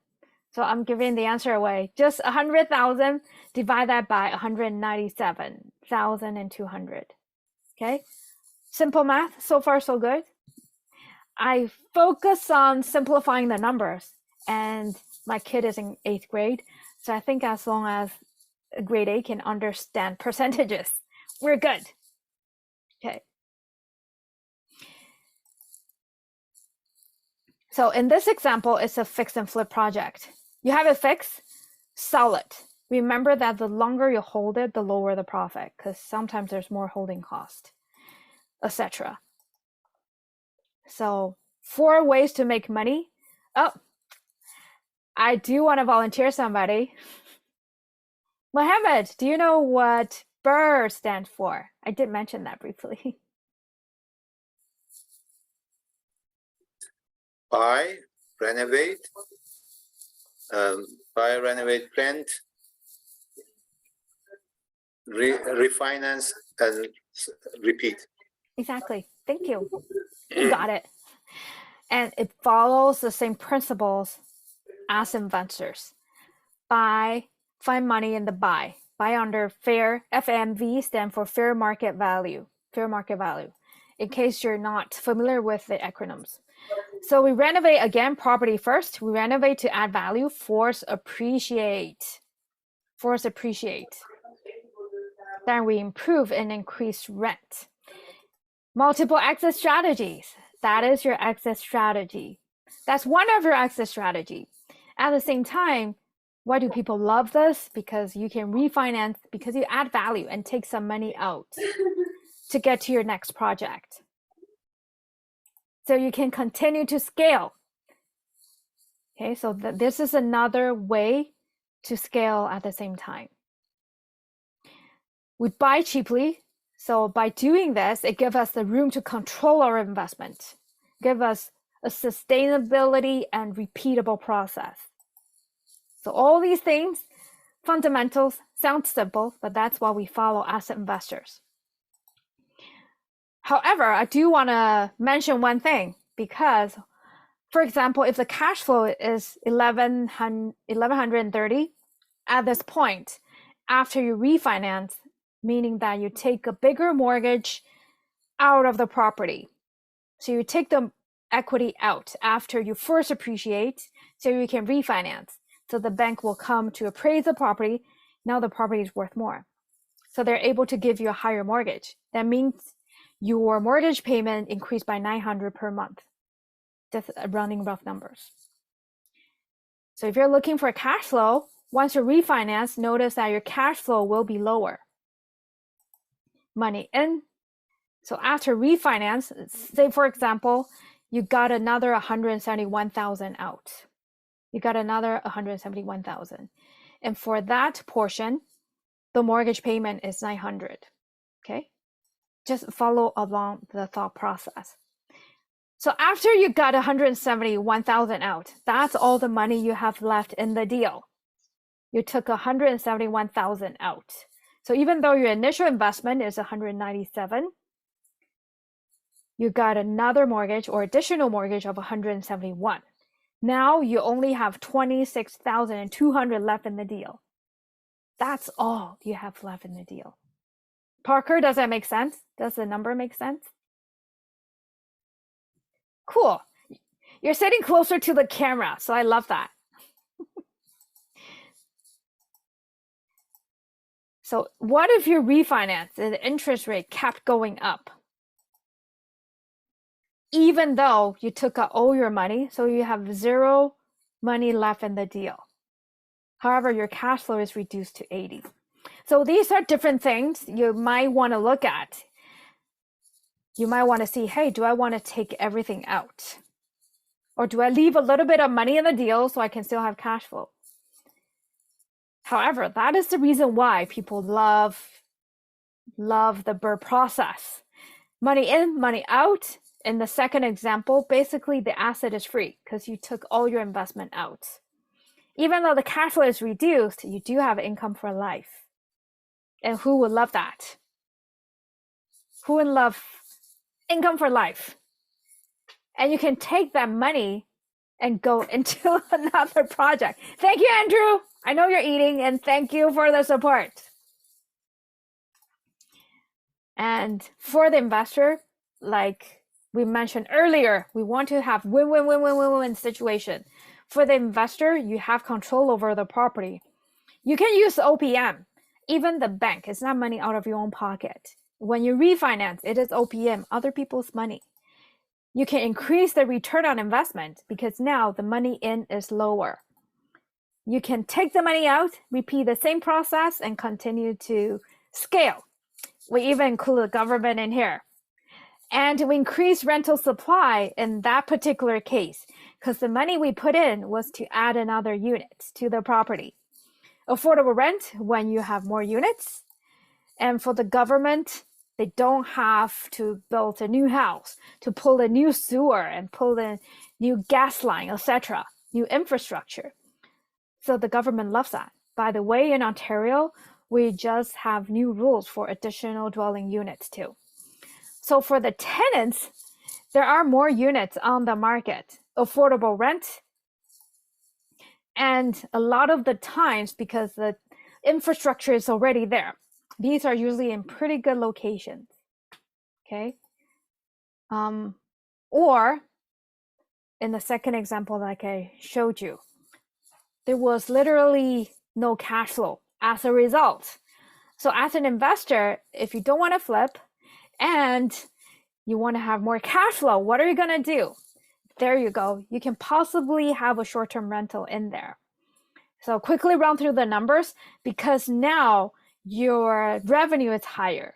So I'm giving the answer away. Just 100,000, divide that by 197,200. Okay, simple math. So far, so good. I focus on simplifying the numbers, and my kid is in 8th grade. So I think as long as a grade 8 can understand percentages, we're good. Okay. So in this example, it's a fix and flip project. You have it fixed, sell it. Remember that the longer you hold it, the lower the profit, because sometimes there's more holding cost, etc. So 4 ways to make money. Oh, I do want to volunteer somebody. Mohammed, do you know what BRRRR stands for? I did mention that briefly. Buy, renovate, rent, refinance, and repeat. Exactly. Thank you. You got it. And it follows the same principles as investors. Buy, find money in the buy. Buy under fair, FMV stand for fair market value. Fair market value. In case you're not familiar with the acronyms. So we renovate again, property first. We renovate to add value, force appreciate. Force appreciate. Then we improve and increase rent. Multiple exit strategies. That is your exit strategy. That's one of your exit strategy. At the same time, why do people love this? Because you can refinance, because you add value and take some money out to get to your next project. So you can continue to scale. Okay, so this is another way to scale at the same time. We buy cheaply. So by doing this, it gives us the room to control our investment, give us a sustainability and repeatable process. So all these things, fundamentals, sound simple, but that's what we follow as investors. However, I do want to mention one thing, because, for example, if the cash flow is 1130 at this point, after you refinance, meaning that you take a bigger mortgage out of the property. So you take the equity out after you first appreciate, so you can refinance. So the bank will come to appraise the property. Now the property is worth more. So they're able to give you a higher mortgage. That means your mortgage payment increased by $900 per month. Just running rough numbers. So if you're looking for cash flow, once you refinance, notice that your cash flow will be lower. Money in. So after refinance, say for example, you got another 171,000 out. You got another 171,000. And for that portion, the mortgage payment is 900. Okay, just follow along the thought process. So after you got 171,000 out, that's all the money you have left in the deal. You took 171,000 out. So even though your initial investment is 197, you got another mortgage or additional mortgage of 171. Now you only have 26,200 left in the deal. That's all you have left in the deal. Parker, does that make sense? Does the number make sense? Cool. You're sitting closer to the camera, so I love that. So what if you refinance and the interest rate kept going up? Even though you took out all your money, so you have zero money left in the deal. However, your cash flow is reduced to 80. So these are different things you might want to look at. You might want to see, hey, do I want to take everything out? Or do I leave a little bit of money in the deal so I can still have cash flow? However, that is the reason why people love the BRRRR process. Money in, money out. In the second example, basically the asset is free because you took all your investment out. Even though the cash flow is reduced, you do have income for life. And who would love that? Who would love income for life? And you can take that money and go into another project. Thank you, Andrew. I know you're eating, and thank you for the support. And for the investor, like we mentioned earlier, we want to have win-win-win-win-win-win situation. For the investor, you have control over the property. You can use OPM. Even the bank, it's not money out of your own pocket. When you refinance, it is OPM, other people's money. You can increase the return on investment because now the money in is lower. You can take the money out, repeat the same process, and continue to scale. We even include the government in here. And we increase rental supply in that particular case because the money we put in was to add another unit to the property. Affordable rent when you have more units. And for the government, they don't have to build a new house, to pull a new sewer and pull a new gas line, etc., new infrastructure. So the government loves that. By the way, in Ontario, we just have new rules for additional dwelling units too. So for the tenants, there are more units on the market, affordable rent. And a lot of the times, because the infrastructure is already there, these are usually in pretty good locations. Okay. Or in the second example, like I showed you, there was literally no cash flow as a result. So as an investor, if you don't want to flip and you want to have more cash flow, what are you going to do? There you go. You can possibly have a short-term rental in there. So quickly run through the numbers because now your revenue is higher.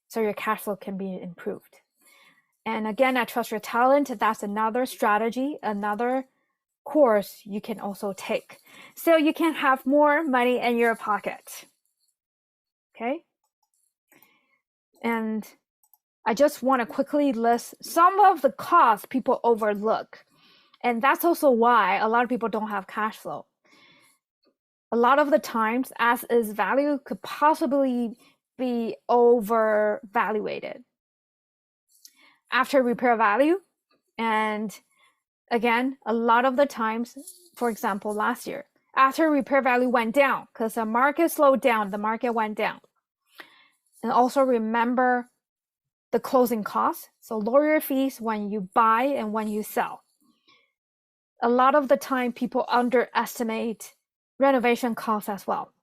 So your cash flow can be improved. And again, at Trust Your Talent, that's another strategy, another course you can also take. So you can have more money in your pocket. Okay? And I just want to quickly list some of the costs people overlook. And that's also why a lot of people don't have cash flow. A lot of the times, as is value could possibly be overvaluated. After repair value, and again, a lot of the times, for example, last year, after repair value went down, because the market slowed down, the market went down. And also remember the closing costs, so lawyer fees when you buy and when you sell. A lot of the time, people underestimate renovation costs as well.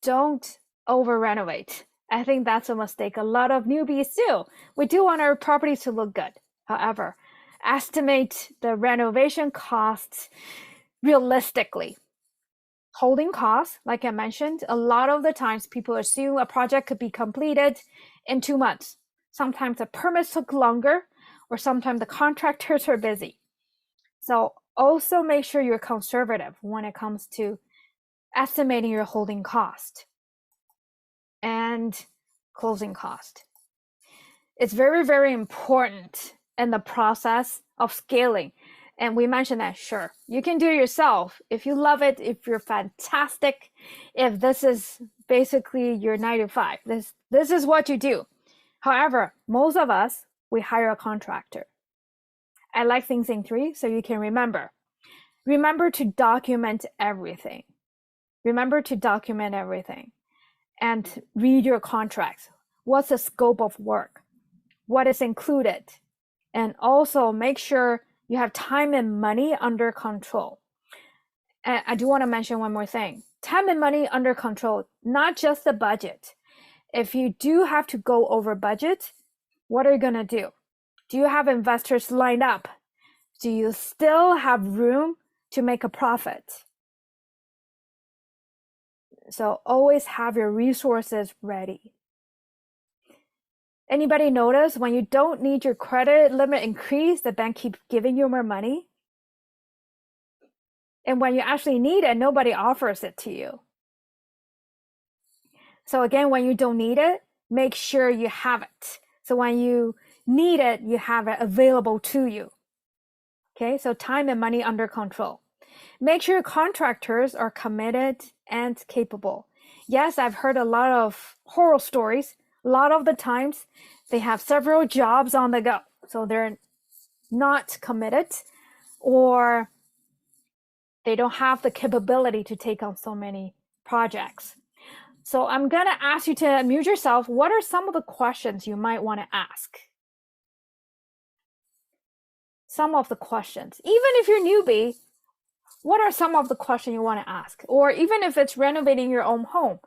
Don't over renovate. I think that's a mistake a lot of newbies do. We do want our properties to look good. However, estimate the renovation costs realistically. Holding costs, like I mentioned, a lot of the times people assume a project could be completed in 2 months. Sometimes the permits took longer, or sometimes the contractors are busy. So Also, make sure you're conservative when it comes to estimating your holding cost and closing cost. It's very, very important in the process of scaling. And we mentioned that, sure, you can do it yourself. If you love it, if you're fantastic, if this is basically your 9 to 5, this is what you do. However, most of us, we hire a contractor. I like things in 3, so you can remember. Remember to document everything. Remember to document everything and read your contracts. What's the scope of work? What is included? And also make sure you have time and money under control. And I do want to mention one more thing. Time and money under control, not just the budget. If you do have to go over budget, what are you going to do? Do you have investors lined up? Do you still have room to make a profit? So always have your resources ready. Anybody notice when you don't need your credit limit increase, the bank keeps giving you more money? And when you actually need it, nobody offers it to you. So again, when you don't need it, make sure you have it. So when you need it, you have it available to you. Okay, so time and money under control. Make sure contractors are committed and capable. Yes, I've heard a lot of horror stories. A lot of the times they have several jobs on the go. So they're not committed or they don't have the capability to take on so many projects. So I'm going to ask you to unmute yourself. What are some of the questions you might want to ask? Some of the questions. Even if you're newbie, what are some of the questions you want to ask? Or even if it's renovating your own home,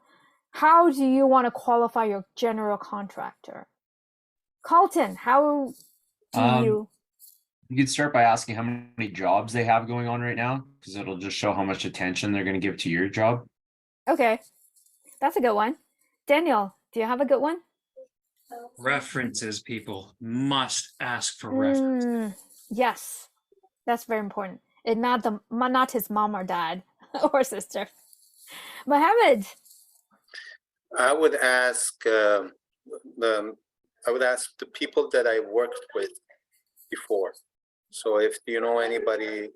how do you want to qualify your general contractor? Carlton, how do you? You could start by asking how many jobs they have going on right now, because it'll just show how much attention they're going to give to your job. Okay, that's a good one. Daniel, do you have a good one? References, people must ask for references. Yes, that's very important. And not his mom or dad or sister. Mohammed. I would ask the people that I worked with before. So if you know anybody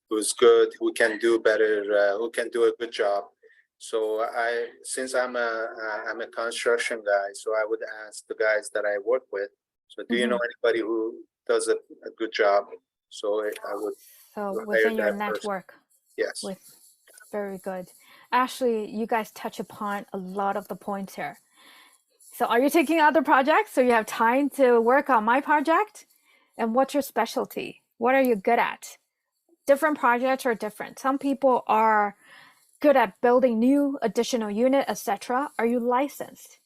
who's good, who can do better, who can do a good job. So since I'm a construction guy, so I would ask the guys that I work with. So do you know anybody who does a good job? So I would. So within your network. Yes. Very good. Actually, you guys touch upon a lot of the points here. So are you taking other projects so you have time to work on my project? And what's your specialty? What are you good at? Different projects are different. Some people are good at building new additional unit, etc. Are you licensed?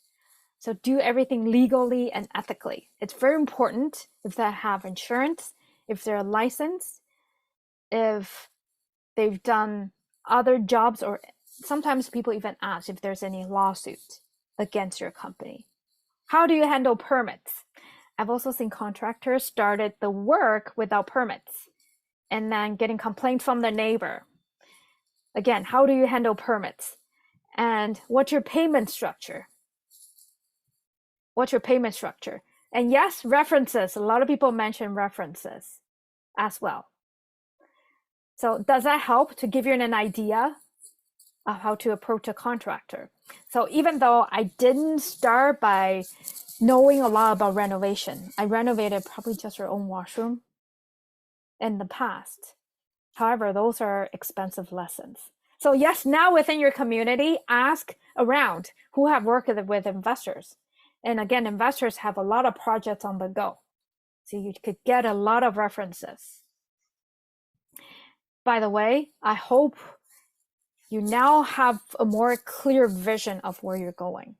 So do everything legally and ethically. It's very important if they have insurance, if they're licensed, if they've done other jobs, or sometimes people even ask if there's any lawsuit against your company. How do you handle permits? I've also seen contractors started the work without permits and then getting complaints from the neighbor. Again, how do you handle permits? And what's your payment structure? What's your payment structure? And yes, references. A lot of people mention references as well. So does that help to give you an idea of how to approach a contractor? So even though I didn't start by knowing a lot about renovation, I renovated probably just your own washroom in the past. However, those are expensive lessons. So yes, now within your community, ask around who have worked with investors. And again, investors have a lot of projects on the go. So you could get a lot of references. By the way, I hope you now have a more clear vision of where you're going.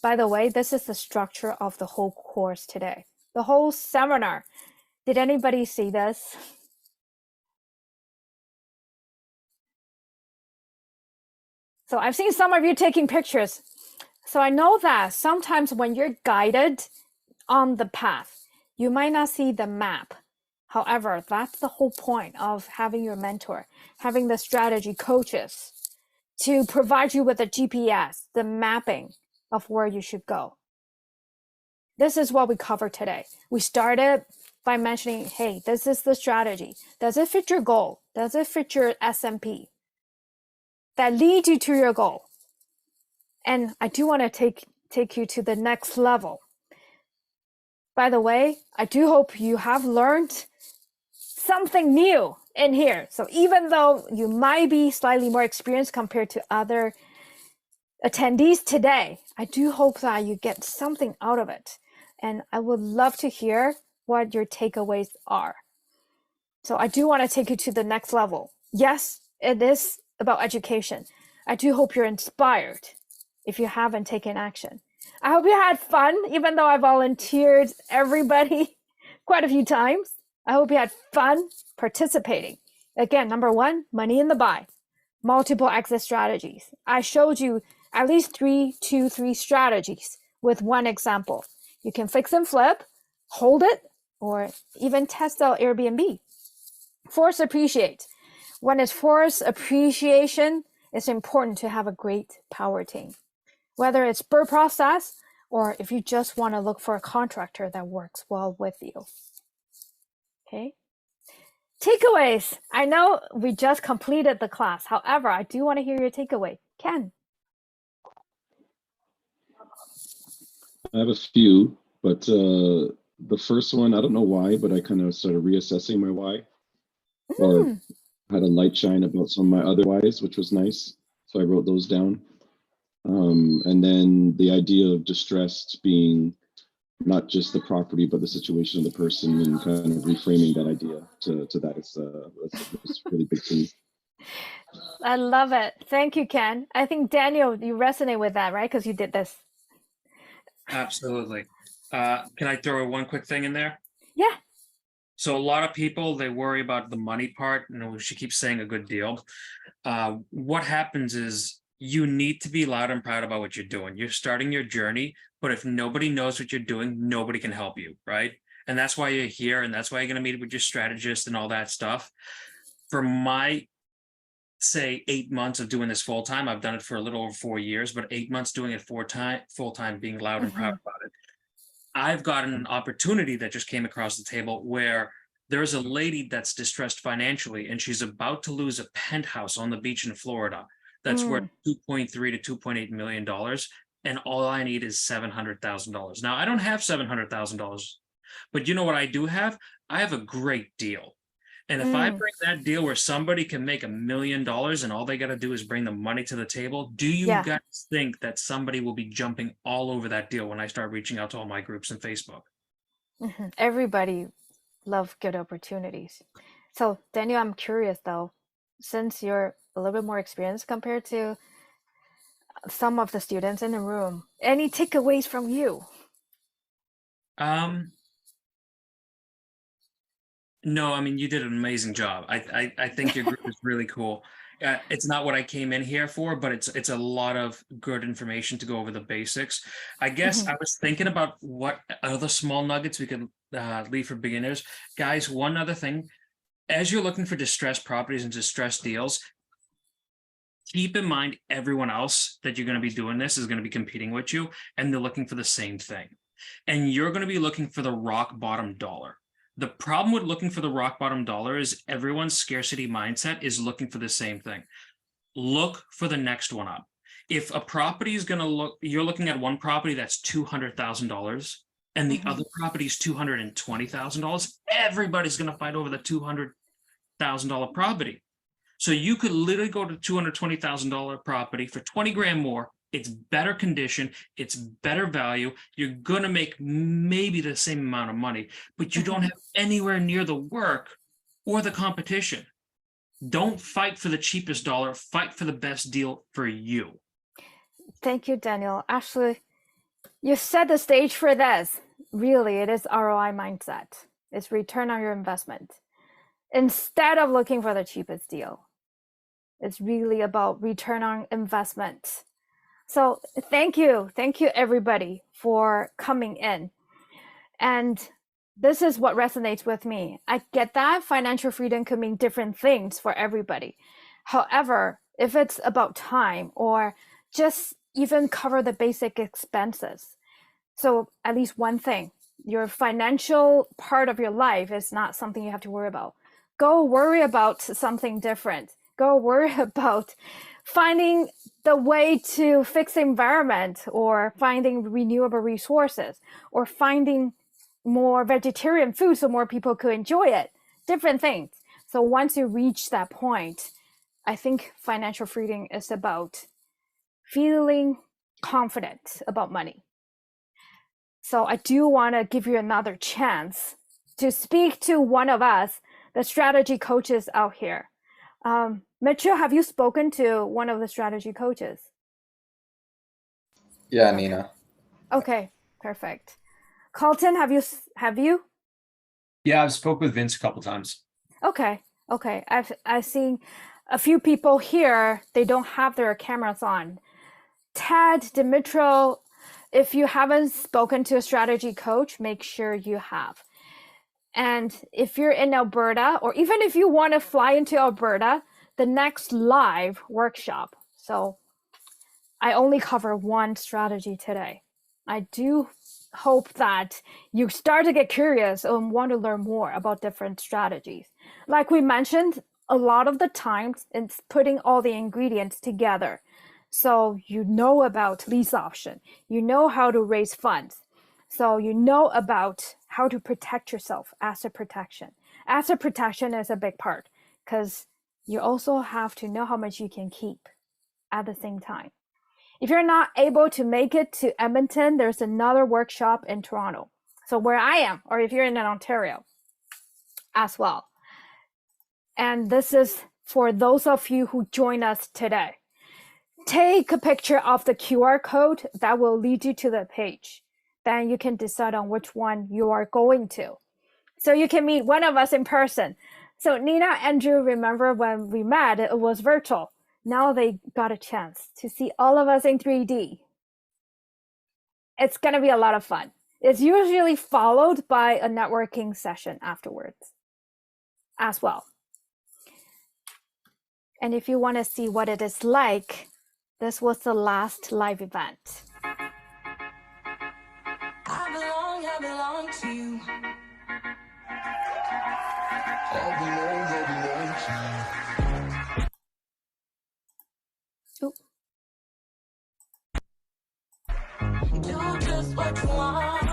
By the way, this is the structure of the whole course today. The whole seminar. Did anybody see this? So I've seen some of you taking pictures. So I know that sometimes when you're guided on the path, you might not see the map. However, that's the whole point of having your mentor, having the strategy coaches to provide you with a GPS, the mapping of where you should go. This is what we covered today. We started by mentioning, hey, this is the strategy. Does it fit your goal? Does it fit your SMP that leads you to your goal? And I do want to take you to the next level. By the way, I do hope you have learned something new in here. So even though you might be slightly more experienced compared to other attendees today, I do hope that you get something out of it. And I would love to hear what your takeaways are. So I do want to take you to the next level. Yes, it is about education. I do hope you're inspired if you haven't taken action. I hope you had fun, even though I volunteered everybody quite a few times. I hope you had fun participating. Again, number one, money in the buy, multiple exit strategies. I showed you at least 3 strategies with one example. You can fix and flip, hold it, or even test out Airbnb. Force appreciate. When it's force appreciation, it's important to have a great power team. Whether it's bird process or if you just want to look for a contractor that works well with you. Okay. Takeaways. I know we just completed the class. However, I do want to hear your takeaway. Ken. I have a few, but the first one, I don't know why, but I kind of started reassessing my why, or had a light shine about some of my other whys, which was nice. So I wrote those down. And then the idea of distressed being not just the property, but the situation of the person, and kind of reframing that idea to that. It's really big to me. I love it. Thank you, Ken. I think, Daniel, you resonate with that, right? Because you did this. Absolutely. Can I throw one quick thing in there? Yeah. So a lot of people, they worry about the money part. She keeps saying a good deal. What happens is you need to be loud and proud about what you're doing. You're starting your journey, but if nobody knows what you're doing, nobody can help you, right? And that's why you're here, and that's why you're going to meet with your strategist and all that stuff. For my, say, 8 months of doing this full time, I've done it for a little over 4 years, but 8 months doing it full time, being loud and proud about it. I've gotten an opportunity that just came across the table where there's a lady that's distressed financially, and she's about to lose a penthouse on the beach in Florida that's worth $2.3 to $2.8 million, and all I need is $700,000. Now, I don't have $700,000, but you know what I do have? I have a great deal. And if I bring that deal where somebody can make $1 million and all they got to do is bring the money to the table, do you guys think that somebody will be jumping all over that deal when I start reaching out to all my groups in Facebook? Everybody loves good opportunities. So, Daniel, I'm curious though, since you're a little bit more experienced compared to some of the students in the room, any takeaways from you? No, I mean, you did an amazing job. I think your group is really cool. It's not what I came in here for, but it's a lot of good information to go over the basics. I guess I was thinking about what other small nuggets we could leave for beginners. Guys, one other thing, as you're looking for distressed properties and distressed deals, keep in mind everyone else that you're going to be doing this is going to be competing with you, and they're looking for the same thing. And you're going to be looking for the rock bottom dollar. The problem with looking for the rock bottom dollar is everyone's scarcity mindset is looking for the same thing. Look for the next one up. If a property is going to look, you're looking at one property that's $200,000 and the other property is $220,000, everybody's going to fight over the $200,000 property. So you could literally go to $220,000 property for 20 grand more. It's better condition, it's better value. You're gonna make maybe the same amount of money, but you don't have anywhere near the work or the competition. Don't fight for the cheapest dollar, fight for the best deal for you. Thank you, Daniel. Actually, you set the stage for this. Really, it is ROI mindset. It's return on your investment. Instead of looking for the cheapest deal, it's really about return on investment. So thank you everybody for coming in. And this is what resonates with me. I get that financial freedom could mean different things for everybody. However, if it's about time or just even cover the basic expenses, so at least one thing, your financial part of your life is not something you have to worry about. Go worry about something different. Go worry about finding the way to fix the environment, or finding renewable resources, or finding more vegetarian food so more people could enjoy it. Different things. So once you reach that point, I think financial freedom is about feeling confident about money. So I do want to give you another chance to speak to one of us, the strategy coaches out here. Mitchell, have you spoken to one of the strategy coaches? Yeah, Okay. Nina. Okay, perfect. Carlton, have you? Yeah, I've spoke with Vince a couple times. Okay. I've seen a few people here, they don't have their cameras on. Ted, Dimitro, if you haven't spoken to a strategy coach, make sure you have. And if you're in Alberta, or even if you want to fly into Alberta, the next live workshop. So I only cover one strategy today. I do hope that you start to get curious and want to learn more about different strategies. Like we mentioned, a lot of the times it's putting all the ingredients together. So you know about lease option, you know how to raise funds. So you know about how to protect yourself, asset protection. Asset protection is a big part because you also have to know how much you can keep at the same time. If you're not able to make it to Edmonton, there's another workshop in Toronto. So where I am, or if you're in Ontario as well. And this is for those of you who join us today. Take a picture of the QR code that will lead you to the page. Then you can decide on which one you are going to. So you can meet one of us in person. So Nina, Andrew, remember when we met, it was virtual. Now they got a chance to see all of us in 3D. It's going to be a lot of fun. It's usually followed by a networking session afterwards as well. And if you want to see what it is like, this was the last live event. I belong to you. Ooh. Do just what you want.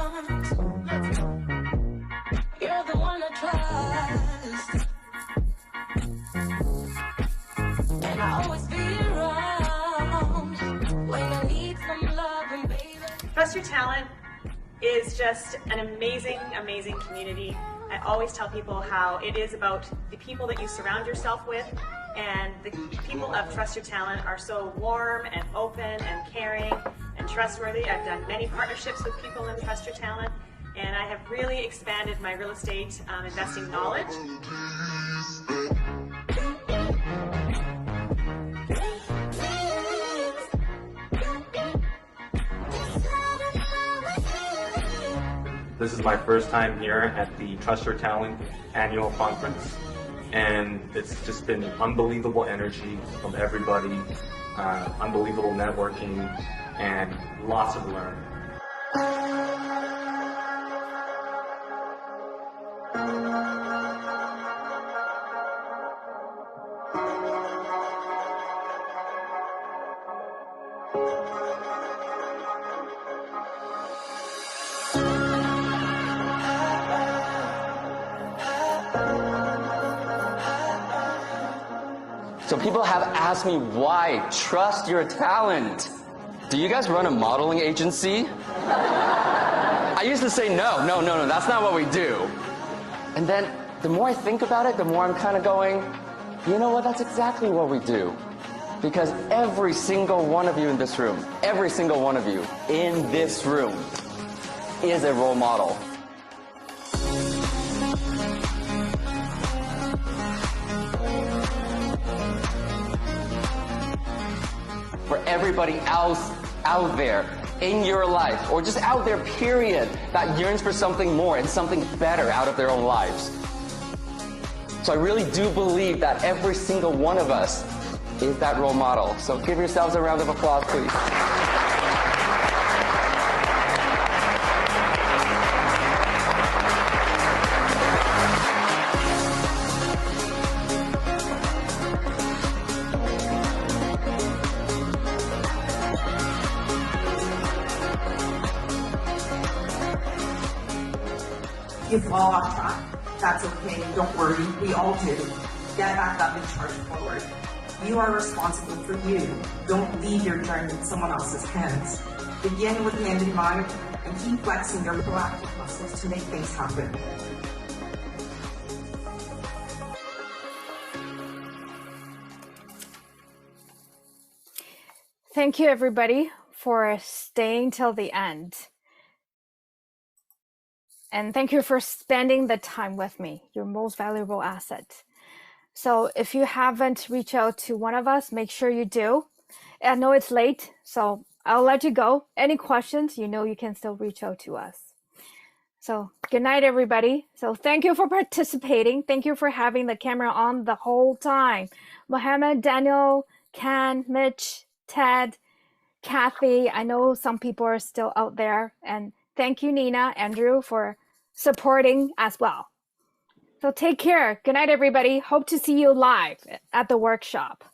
You're the one I trust. And I always be around when I need some love and baby. Trust Your Talent is just an amazing, amazing community. I always tell people how it is about the people that you surround yourself with, and the people of Trust Your Talent are so warm and open and caring and trustworthy. I've done many partnerships with people in Trust Your Talent, and I have really expanded my real estate investing knowledge. This is my first time here at the Trust Your Talent annual conference, and it's just been unbelievable energy from everybody, unbelievable networking, and lots of learning. So people have asked me why Trust Your Talent. Do you guys run a modeling agency? I used to say no, that's not what we do. And then the more I think about it, the more I'm kind of going, you know what, that's exactly what we do. Because every single one of you in this room, every single one of you in this room is a role model. For everybody else out there in your life, or just out there, period, that yearns for something more and something better out of their own lives. So I really do believe that every single one of us is that role model. So give yourselves a round of applause, please. You fall off track, that's okay, don't worry, we all do. Get back up and charge forward. You are responsible for you. Don't leave your journey in someone else's hands. Begin with the end in mind and keep flexing your proactive muscles to make things happen. Thank you, everybody, for staying till the end. And thank you for spending the time with me, your most valuable asset. So if you haven't reached out to one of us, make sure you do. I know it's late, so I'll let you go. Any questions, you know you can still reach out to us. So good night, everybody. So thank you for participating. Thank you for having the camera on the whole time. Mohammed, Daniel, Ken, Mitch, Ted, Kathy. I know some people are still out there. And thank you, Nina, Andrew, for supporting as well. So take care. Good night, everybody. Hope to see you live at the workshop.